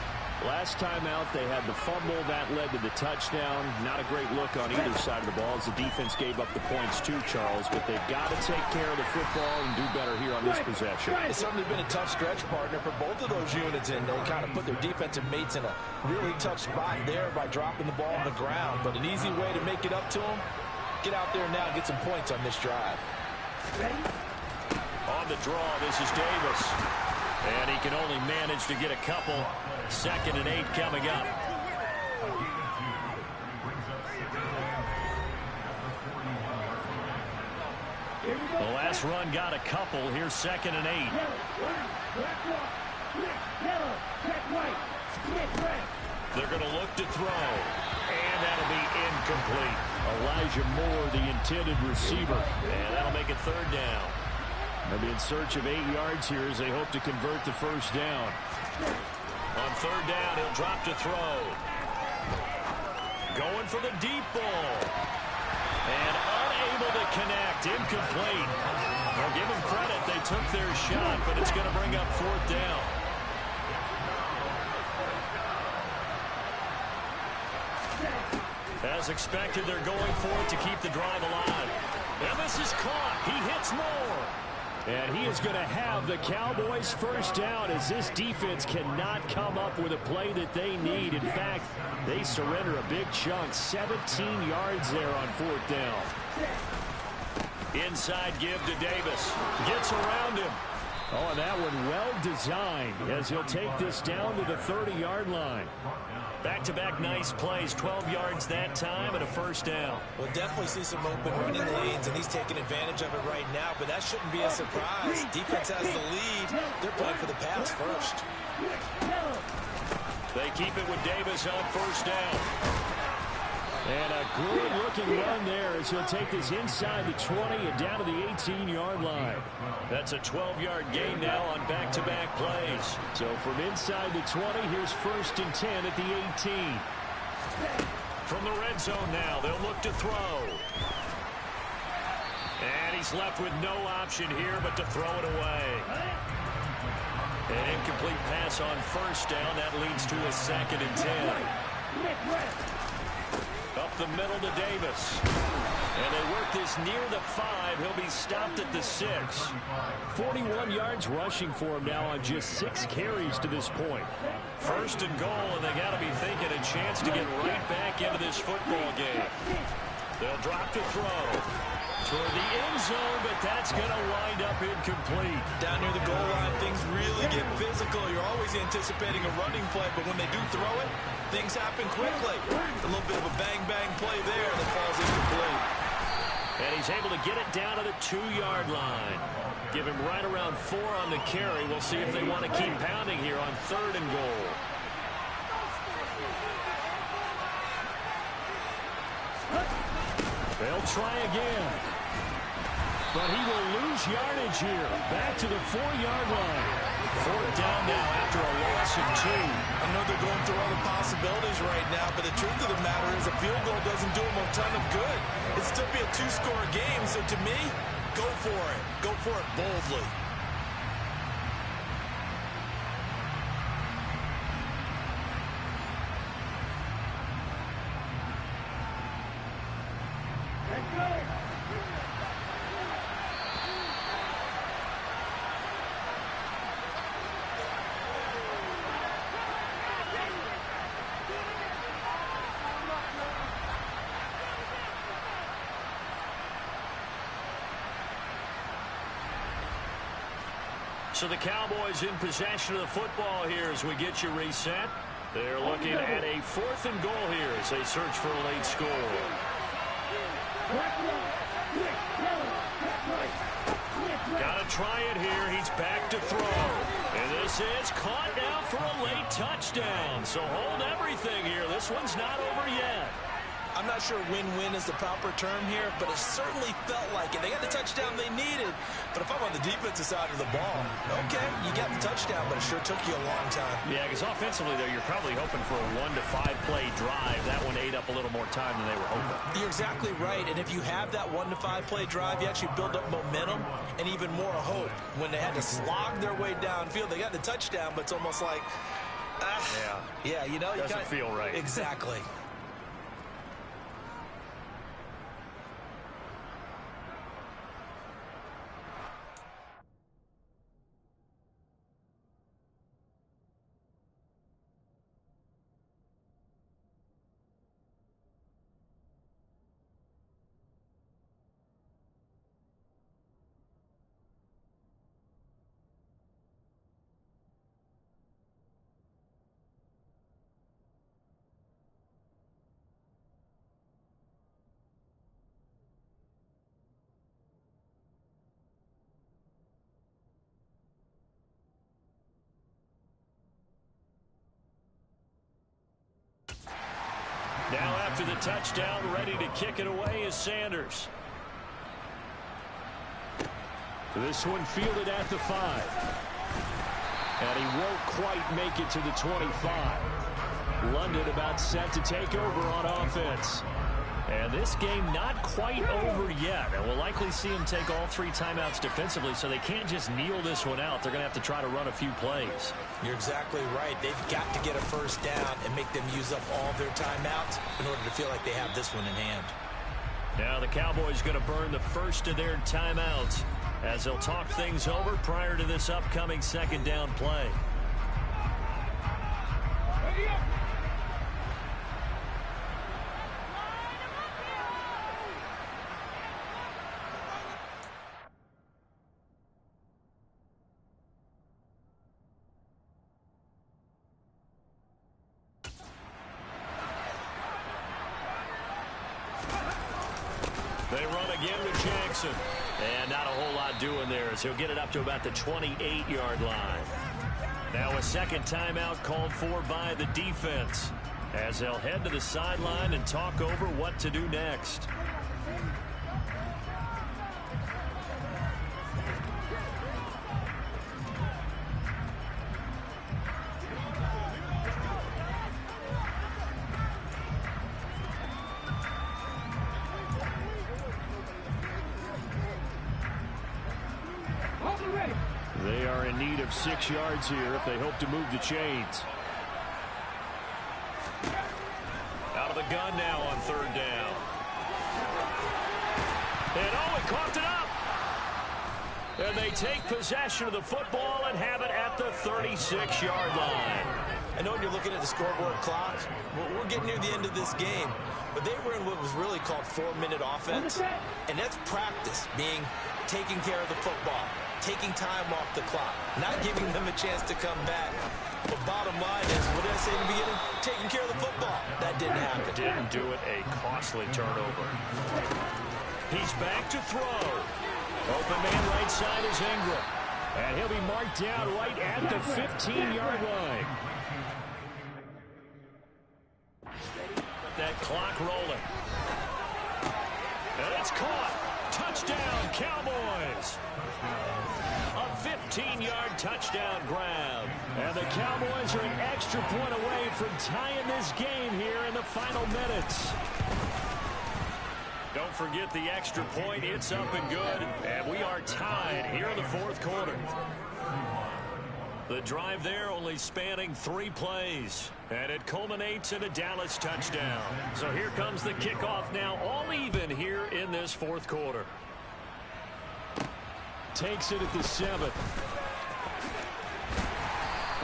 Speaker 5: Last time out, they had the fumble. That led to the touchdown. Not a great look on either side of the ball as the defense gave up the points too, Charles. But they've got to take care of the football and do better here on this possession.
Speaker 6: It's certainly been a tough stretch, partner, for both of those units, and they kind of put their defensive mates in a really tough spot there by dropping the ball on the ground. But an easy way to make it up to them, get out there now and get some points on this drive.
Speaker 5: On the draw, this is Davis. And he can only manage to get a couple. 2nd and 8 coming up. The last run got a couple. Here's 2nd and 8. They're going to look to throw. And that'll be incomplete. Elijah Moore, the intended receiver. And that'll make it 3rd down. They'll be in search of 8 yards here as they hope to convert the 1st down. On 3rd down, he'll drop to throw. Going for the deep ball. And unable to connect. Incomplete. Well, give them credit. They took their shot, but it's going to bring up 4th down. As expected, they're going for it to keep the drive alive. And this is caught. He hits Moore. And he is going to have the Cowboys 1st down as this defense cannot come up with a play that they need. In fact, they surrender a big chunk. 17 yards there on 4th down. Inside give to Davis. Gets around him. Oh, and that one well designed as he'll take this down to the 30-yard line. Back-to-back nice plays, 12 yards that time and a 1st down.
Speaker 6: We'll definitely see some open running lanes, and he's taking advantage of it right now, but that shouldn't be a surprise. Defense has the lead. They're playing for the pass first.
Speaker 5: They keep it with Davis on 1st down. And a good-looking run there as he'll take this inside the 20 and down to the 18-yard line. That's a 12-yard gain now on back-to-back plays. So from inside the 20, here's 1st and 10 at the 18. From the red zone now, they'll look to throw. And he's left with no option here but to throw it away. An incomplete pass on 1st down. That leads to a 2nd and 10. Up the middle to Davis. And they work this near the 5. He'll be stopped at the 6. 41 yards rushing for him now on just 6 carries to this point. 1st and goal, and they got to be thinking a chance to get right back into this football game. They'll drop to throw. Toward the end zone, but that's going to wind up incomplete.
Speaker 6: Down near the goal line, things really get physical. You're always anticipating a running play, but when they do throw it, things happen quickly. A little bit of a bang-bang play there, and it falls incomplete.
Speaker 5: And he's able to get it down to the 2-yard line. Give him right around 4 on the carry. We'll see if they want to keep pounding here on 3rd and goal. They'll try again. But he will lose yardage here. Back to the 4-yard line. 4th down now after a loss of 2.
Speaker 6: I know they're going through all the possibilities right now, but the truth of the matter is a field goal doesn't do them a ton of good. It'd still be a 2-score game, so to me, go for it. Go for it boldly.
Speaker 5: So the Cowboys in possession of the football here as we get you reset. They're looking at a 4th and goal here as they search for a late score. Got to try it here. He's back to throw. And this is caught now for a late touchdown. So hold everything here. This one's not over yet.
Speaker 6: I'm not sure win-win is the proper term here, but it certainly felt like it. They got the touchdown they needed, but if I'm on the defensive side of the ball, okay, you got the touchdown, but it sure took you a long time.
Speaker 5: Yeah, because offensively, though, you're probably hoping for a 1 to 5 play drive. That one ate up a little more time than they were hoping.
Speaker 6: You're exactly right, and if you have that 1 to 5 play drive, you actually build up momentum and even more hope. When they had to slog their way downfield, they got the touchdown, but it's almost like, yeah, you know,
Speaker 5: doesn't feel right.
Speaker 6: Exactly.
Speaker 5: Now after the touchdown, ready to kick it away is Sanders. This one fielded at the 5. And he won't quite make it to the 25. London about set to take over on offense. And this game not quite over yet. And we'll likely see him take all 3 timeouts defensively, so they can't just kneel this one out. They're going to have to try to run a few plays.
Speaker 6: You're exactly right. They've got to get a first down and make them use up all their timeouts in order to feel like they have this one in hand.
Speaker 5: Now the Cowboys going to burn the first of their timeouts as they'll talk things over prior to this upcoming 2nd down play. They run again with Jackson. And not a whole lot doing there as he'll get it up to about the 28-yard line. Now a 2nd timeout called for by the defense as they'll head to the sideline and talk over what to do next. They are in need of 6 yards here if they hope to move the chains. Out of the gun now on 3rd down. And he coughed it up. And they take possession of the football and have it at the 36-yard line.
Speaker 6: I know when you're looking at the scoreboard clock, we're getting near the end of this game, but they were in what was really called 4-minute offense, and that's practice, being taking care of the football, taking time off the clock, not giving them a chance to come back. But bottom line is, what did I say in the beginning? Taking care of the football. That didn't happen.
Speaker 5: Didn't do it. A costly turnover. He's back to throw. Open man right side is Ingram. And he'll be marked down right at the 15-yard line. That clock rolling. Cowboys. A 15-yard touchdown grab. And the Cowboys are an extra point away from tying this game here in the final minutes. Don't forget the extra point. It's up and good. And we are tied here in the fourth quarter. The drive there only spanning 3 plays. And it culminates in a Dallas touchdown. So here comes the kickoff now, all even here in this fourth quarter. Takes it at the 7th.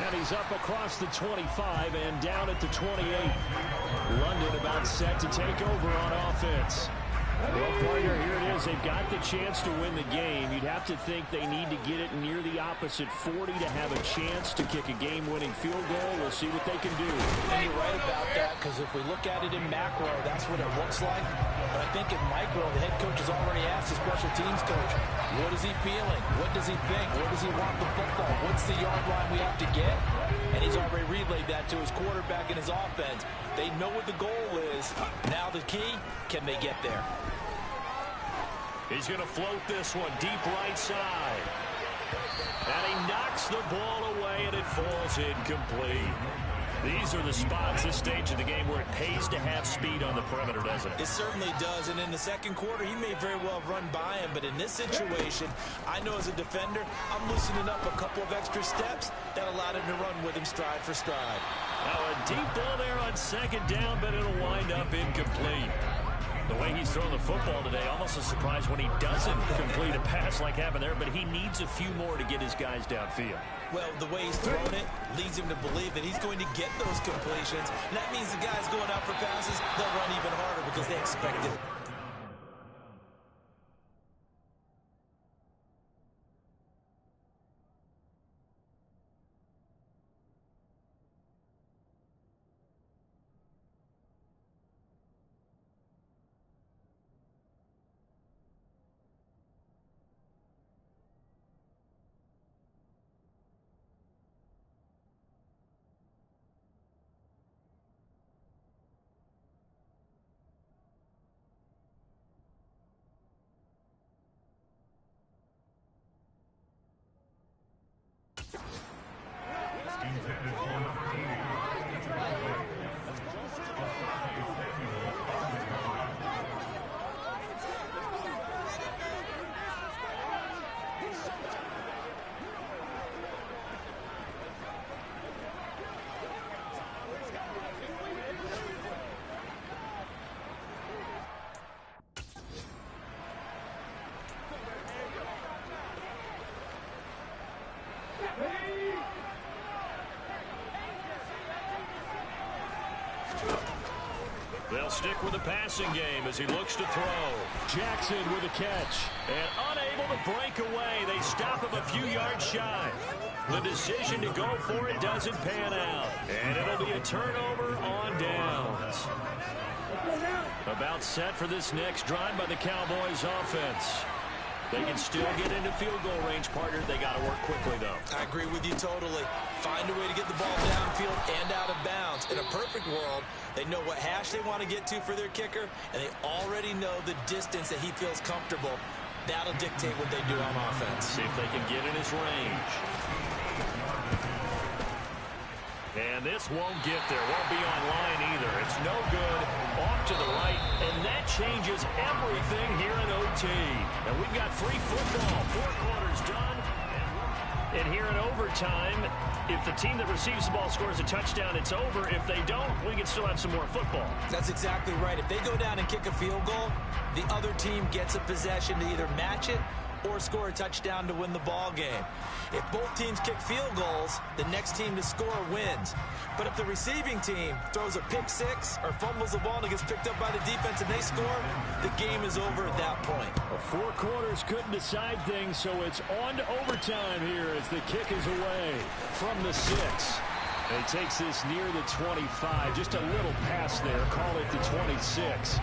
Speaker 5: And he's up across the 25 and down at the 28. London about set to take over on offense. Well, partner, here it is. They've got the chance to win the game. You'd have to think they need to get it near the opposite 40 to have a chance to kick a game-winning field goal. We'll see what they can do.
Speaker 6: And you're right about that, because if we look at it in macro, that's what it looks like. But I think in micro, the head coach has already asked the special teams coach, what is he feeling? What does he think? Where does he want the football? What's the yard line we have to get? And he's already relayed that to his quarterback and his offense. They know what the goal is. Now the key, can they get there?
Speaker 5: He's going to float this one deep right side. And he knocks the ball away, and it falls incomplete. These are the spots, this stage of the game, where it pays to have speed on the perimeter, doesn't it?
Speaker 6: It certainly does, and in the second quarter, he may very well have run by him, but in this situation, I know as a defender, I'm loosening up a couple of extra steps that allowed him to run with him stride for stride.
Speaker 5: Now a deep ball there on second down, but it'll wind up incomplete. The way he's thrown the football today, almost a surprise when he doesn't complete a pass like happened there, but he needs a few more to get his guys downfield.
Speaker 6: Well, the way he's thrown it leads him to believe that he's going to get those completions. And that means the guys going out for passes, they'll run even harder because they expect it.
Speaker 5: They'll stick with the passing game as he looks to throw.
Speaker 8: Jackson with a catch.
Speaker 5: And unable to break away. They stop him a few yards shy. The decision to go for it doesn't pan out. And it'll be a turnover on downs. About set for this next drive by the Cowboys offense. They can still get into field goal range, partner. They got to work quickly, though.
Speaker 6: I agree with you totally. Find a way to get the ball downfield and out of bounds. In a perfect world, they know what hash they want to get to for their kicker, and they already know the distance that he feels comfortable. That'll dictate what they do on offense.
Speaker 5: See if they can get in his range. And this won't get there. Won't be on line either. It's no good. Off to the right. And that changes everything here in OT. And we've got free football. 4 quarters done. And here in overtime, if the team that receives the ball scores a touchdown, it's over. If they don't, we can still have some more football.
Speaker 6: That's exactly right. If they go down and kick a field goal, the other team gets a possession to either match it or score a touchdown to win the ball game. If both teams kick field goals, the next team to score wins. But if the receiving team throws a pick six or fumbles the ball and it gets picked up by the defense and they score, the game is over at that point.
Speaker 8: Well, 4 quarters couldn't decide things, so it's on to overtime here as the kick is away from the 6. He takes this near the 25. Just a little pass there. Call it the 26.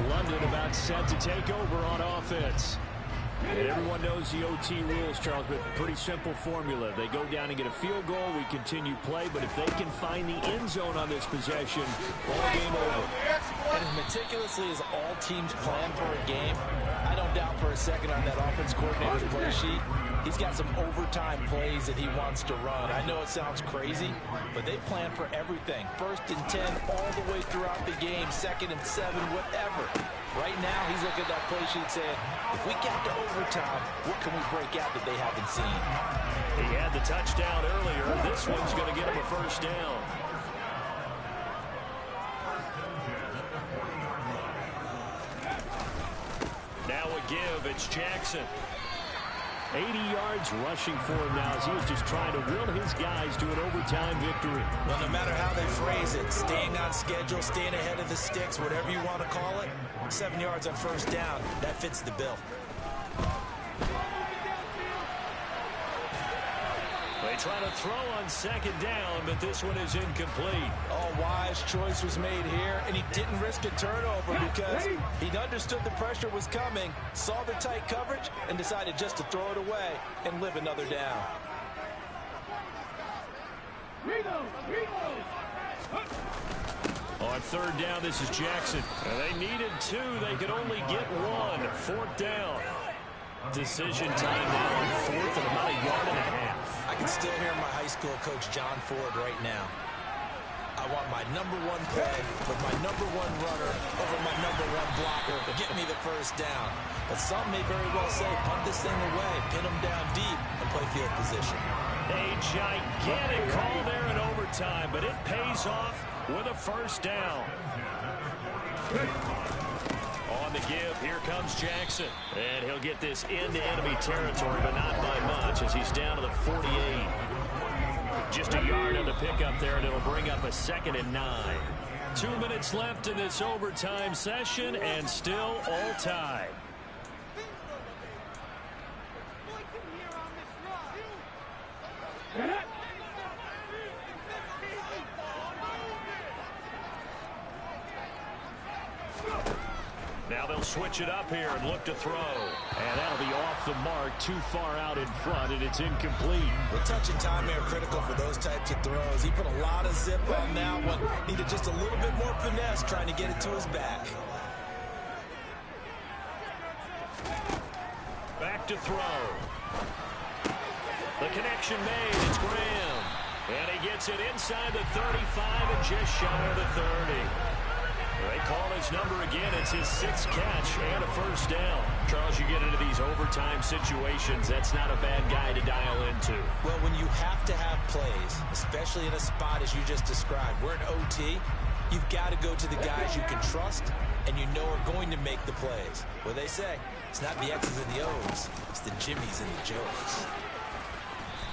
Speaker 8: London about set to take over on offense. And everyone knows the OT rules, Charles, but pretty simple formula. They go down and get a field goal, we continue play, but if they can find the end zone on this possession, ball game over.
Speaker 6: And as meticulously as all teams plan for a game, I don't doubt for for a second on that offense coordinator's play sheet. He's got some overtime plays that he wants to run. I know it sounds crazy, but they plan for everything. 1st and 10 all the way throughout the game, 2nd and 7, whatever. Right now, he's looking at that play sheet saying, if we get to overtime, what can we break out that they haven't seen?
Speaker 8: He had the touchdown earlier. This one's going to get him a first down. Now a give. It's Jackson. 80 yards rushing for him now as he was just trying to will his guys to an overtime victory.
Speaker 6: Well, no matter how they phrase it, staying on schedule, staying ahead of the sticks, whatever you want to call it, 7 yards on first down, that fits the bill.
Speaker 8: They try to throw on 2nd down, but this one is incomplete.
Speaker 6: Oh, wise choice was made here, and he didn't risk a turnover because he understood the pressure was coming, saw the tight coverage, and decided just to throw it away and live another down.
Speaker 8: On 3rd down, this is Jackson. And they needed 2. They could only get 1. 4th down. Decision time now on 4th and about 1.5 yards.
Speaker 6: I can still hear my high school coach John Ford right now. I want my #1 play with my #1 runner over my #1 blocker. Get me the first down. But some may very well say, punt this thing away, pin them down deep, and play field position.
Speaker 8: A gigantic call there in overtime, but it pays off with a first down. On the give, here comes Jackson. And he'll get this into enemy territory, but not by much as he's down to the 48. Just a yard on the pickup there, and it'll bring up a 2nd and 9. 2 minutes left in this overtime session, and still all tied. Now they'll switch it up here and look to throw. And that'll be off the mark, too far out in front, and it's incomplete.
Speaker 6: The touch and time are critical for those types of throws. He put a lot of zip on that one. Needed just a little bit more finesse trying to get it to his back.
Speaker 8: Back to throw. The connection made. It's Graham. And he gets it inside the 35 and just shy of the 30. They call his number again. It's his 6th catch and a first down. Charles, you get into these overtime situations, that's not a bad guy to dial into.
Speaker 6: Well, when you have to have plays, especially in a spot as you just described, we're in OT, you've got to go to the guys you can trust and you know are going to make the plays. What they say, it's not the X's and the O's, it's the Jimmys and the Joes.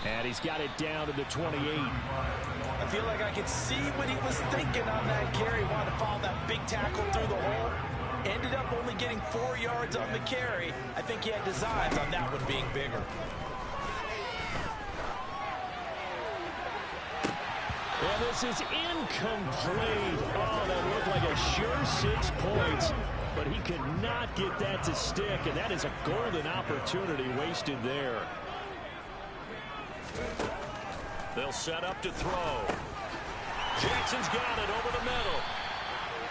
Speaker 8: And he's got it down to the 28.
Speaker 6: I feel like I could see what he was thinking on that carry. Wanted to follow that big tackle through the hole. Ended up only getting 4 yards on the carry. I think he had designs on that one being bigger.
Speaker 8: And this is incomplete. Oh, that looked like a sure 6 points. But he could not get that to stick, and that is a golden opportunity wasted there. They'll set up to throw. Jackson's got it over the middle.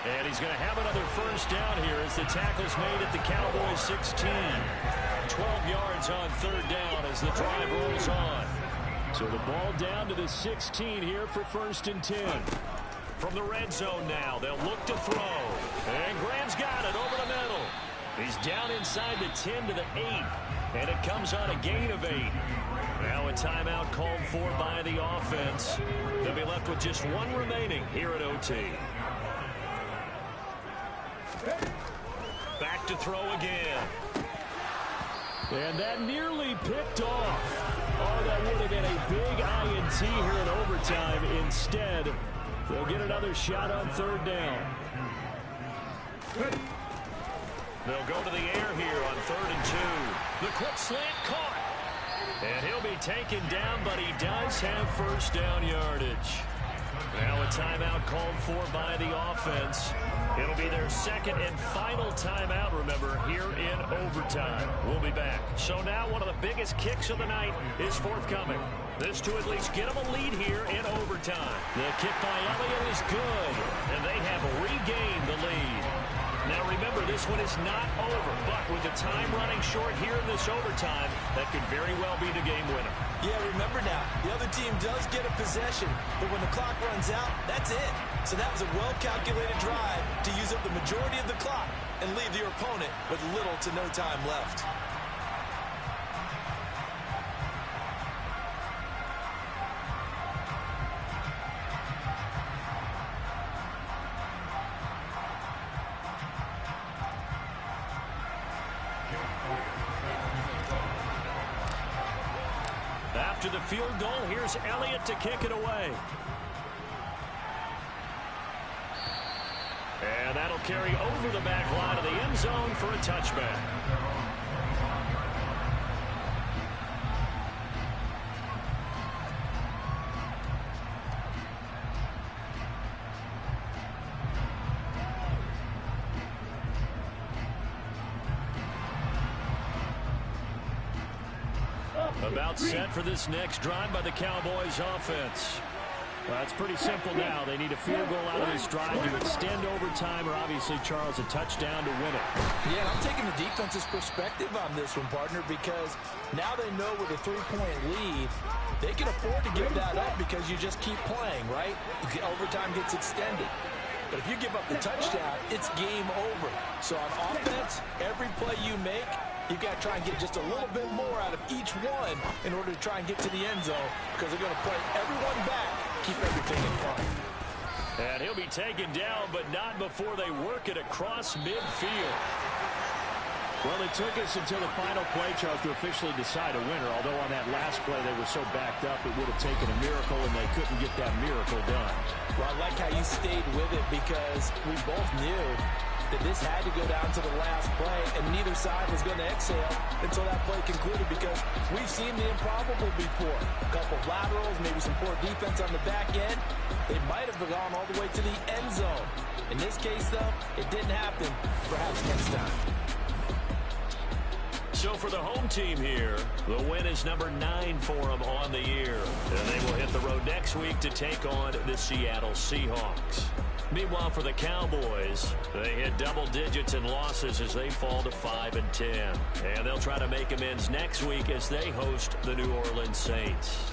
Speaker 8: And he's going to have another first down here as the tackle's made at the Cowboys 16. 12 yards on 3rd down as the drive rolls on. So the ball down to the 16 here for 1st and 10. From the red zone now, they'll look to throw. And Graham's got it over the middle. He's down inside the 10 to the 8. And it comes on a gain of 8. Now a timeout called for by the offense. They'll be left with just 1 remaining here at OT. Back to throw again. And that nearly picked off. Oh, that would have been a big INT here in overtime. Instead, they'll get another shot on 3rd down. They'll go to the air here on 3rd and 2. The quick slant caught. And he'll be taken down, but he does have first down yardage. Now a timeout called for by the offense. It'll be their 2nd and final timeout, remember, here in overtime. We'll be back. So now one of the biggest kicks of the night is forthcoming. This to at least get them a lead here in overtime. The kick by Elliott is good, and they have regained the lead. Now remember, this one is not over, but with the time running short here in this overtime, that could very well be the game winner.
Speaker 6: Yeah, remember now, the other team does get a possession, but when the clock runs out, that's it. So that was a well-calculated drive to use up the majority of the clock and leave your opponent with little to no time left.
Speaker 8: After the field goal, here's Elliott to kick it away. And that'll carry over the back line of the end zone for a touchback. About set for this next drive by the Cowboys offense. Well, it's pretty simple now. They need a field goal out of this drive to extend overtime, or obviously, Charles, a touchdown to win it.
Speaker 6: Yeah, and I'm taking the defense's perspective on this one, partner, because now they know with a 3-point lead, they can afford to give that up because you just keep playing, right? The overtime gets extended. But if you give up the touchdown, it's game over. So on offense, every play you make, you've got to try and get just a little bit more out of each one in order to try and get to the end zone, because they're going to play everyone back, keep everything in front.
Speaker 8: And he'll be taken down, but not before they work it across midfield. Well, it took us until the final play, Charles, to officially decide a winner, although on that last play they were so backed up it would have taken a miracle, and they couldn't get that miracle done.
Speaker 6: Well, I like how you stayed with it, because we both knew that this had to go down to the last play, and neither side was going to exhale until that play concluded, because we've seen the improbable before. A couple of laterals, maybe some poor defense on the back end. They might have gone all the way to the end zone. In this case, though, it didn't happen. Perhaps next time.
Speaker 8: So for the home team here, the win is number 9 for them on the year. And they will hit the road next week to take on the Seattle Seahawks. Meanwhile, for the Cowboys, they hit double digits in losses as they fall to 5-10. And they'll try to make amends next week as they host the New Orleans Saints.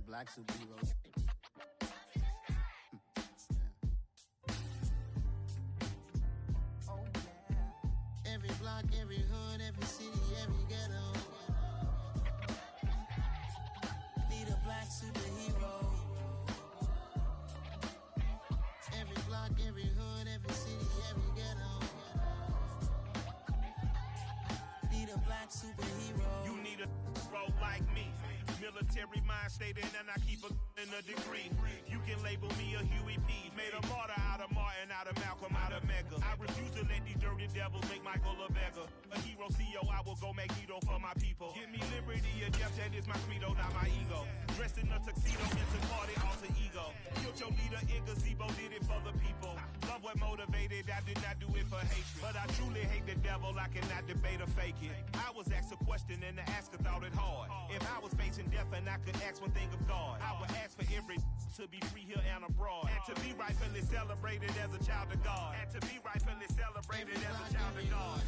Speaker 1: Black superheroes. Oh, yeah. Every block, every hood, every city, every ghetto. Need a black superhero. Every block, every hood, every city, every ghetto. Need a black superhero.
Speaker 4: You need a hero like me. Military mind stated, and I keep in a degree. You can label me a Huey P. Made a martyr out of Martin, out of Malcolm, out of Mega. I refuse to let these dirty devils make Michael a beggar. A hero CEO, I will go Magneto for my people. Give me liberty or death, that is my credo, not my ego. Dressed in a tuxedo, into party, alter ego. Killed your leader in gazebo, did it for the people. Love what motivated, I did not do it for hatred. But I truly hate the devil, I cannot debate or fake it. I was asked a question and the asker thought it hard. If I was facing death and I could ask one thing of God, I would ask for every to be free here and abroad, and to be rightfully celebrated as a child of God, and to be rightfully celebrated as a child of God.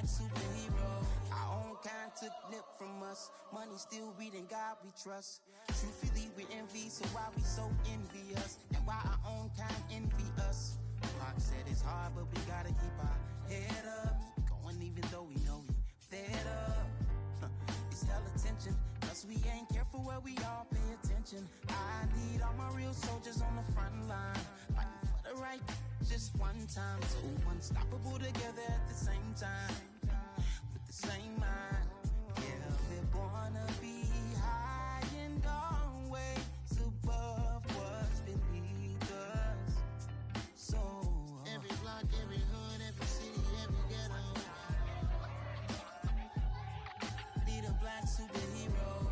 Speaker 10: superhero. Our own kind took nip from us. Money still reading, God we trust. Truthfully we envy, so why we so envious? And why our own kind envy us? Pac said it's hard, but we gotta keep our head up. Going even though we know we fed up. It's hell attention, cause we ain't careful where we all pay attention. I need all my real soldiers on the front line, fighting for the right just one time. So unstoppable together at the same time, with the same mind. Yeah, we're born to be high and always above what's beneath us. So every block, every hood, every city, every ghetto need a black superhero.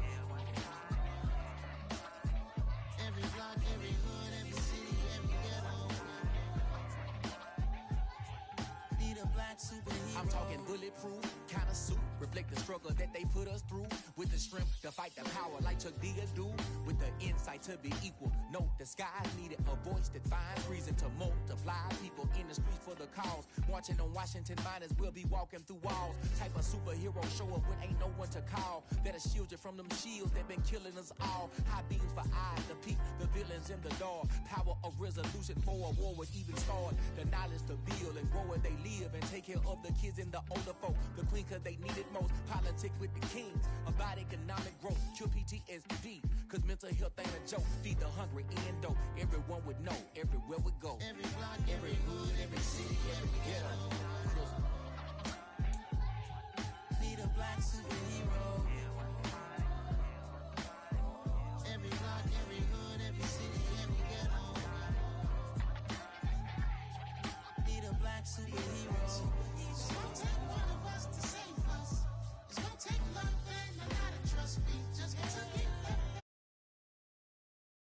Speaker 10: Every block, every hood, every city, every ghetto need a black superhero.
Speaker 11: I'm talking bulletproof kind of suit, reflect the struggle that they put us through, with the strength to fight the power like Chuck D do, with the insight to be equal. Note the skies needed a voice that finds reason to multiply people in the streets for the cause. Marching on Washington miners will be walking through walls. Type of superhero show up when ain't no one to call. That'll shield you from them shields that been killing us all. High beams for eyes to peep the villains in the dark. Power of resolution for a war would even start. The knowledge to build and grow where they live and take care of the kids and the older folk. The queen cause they need it most. Politic with the kings about economic growth. Cure PTSD cause mental health ain't a joke. Feed the hungry and dope. Everyone would know everywhere we go.
Speaker 10: Every block, every hood, every city, every ghetto.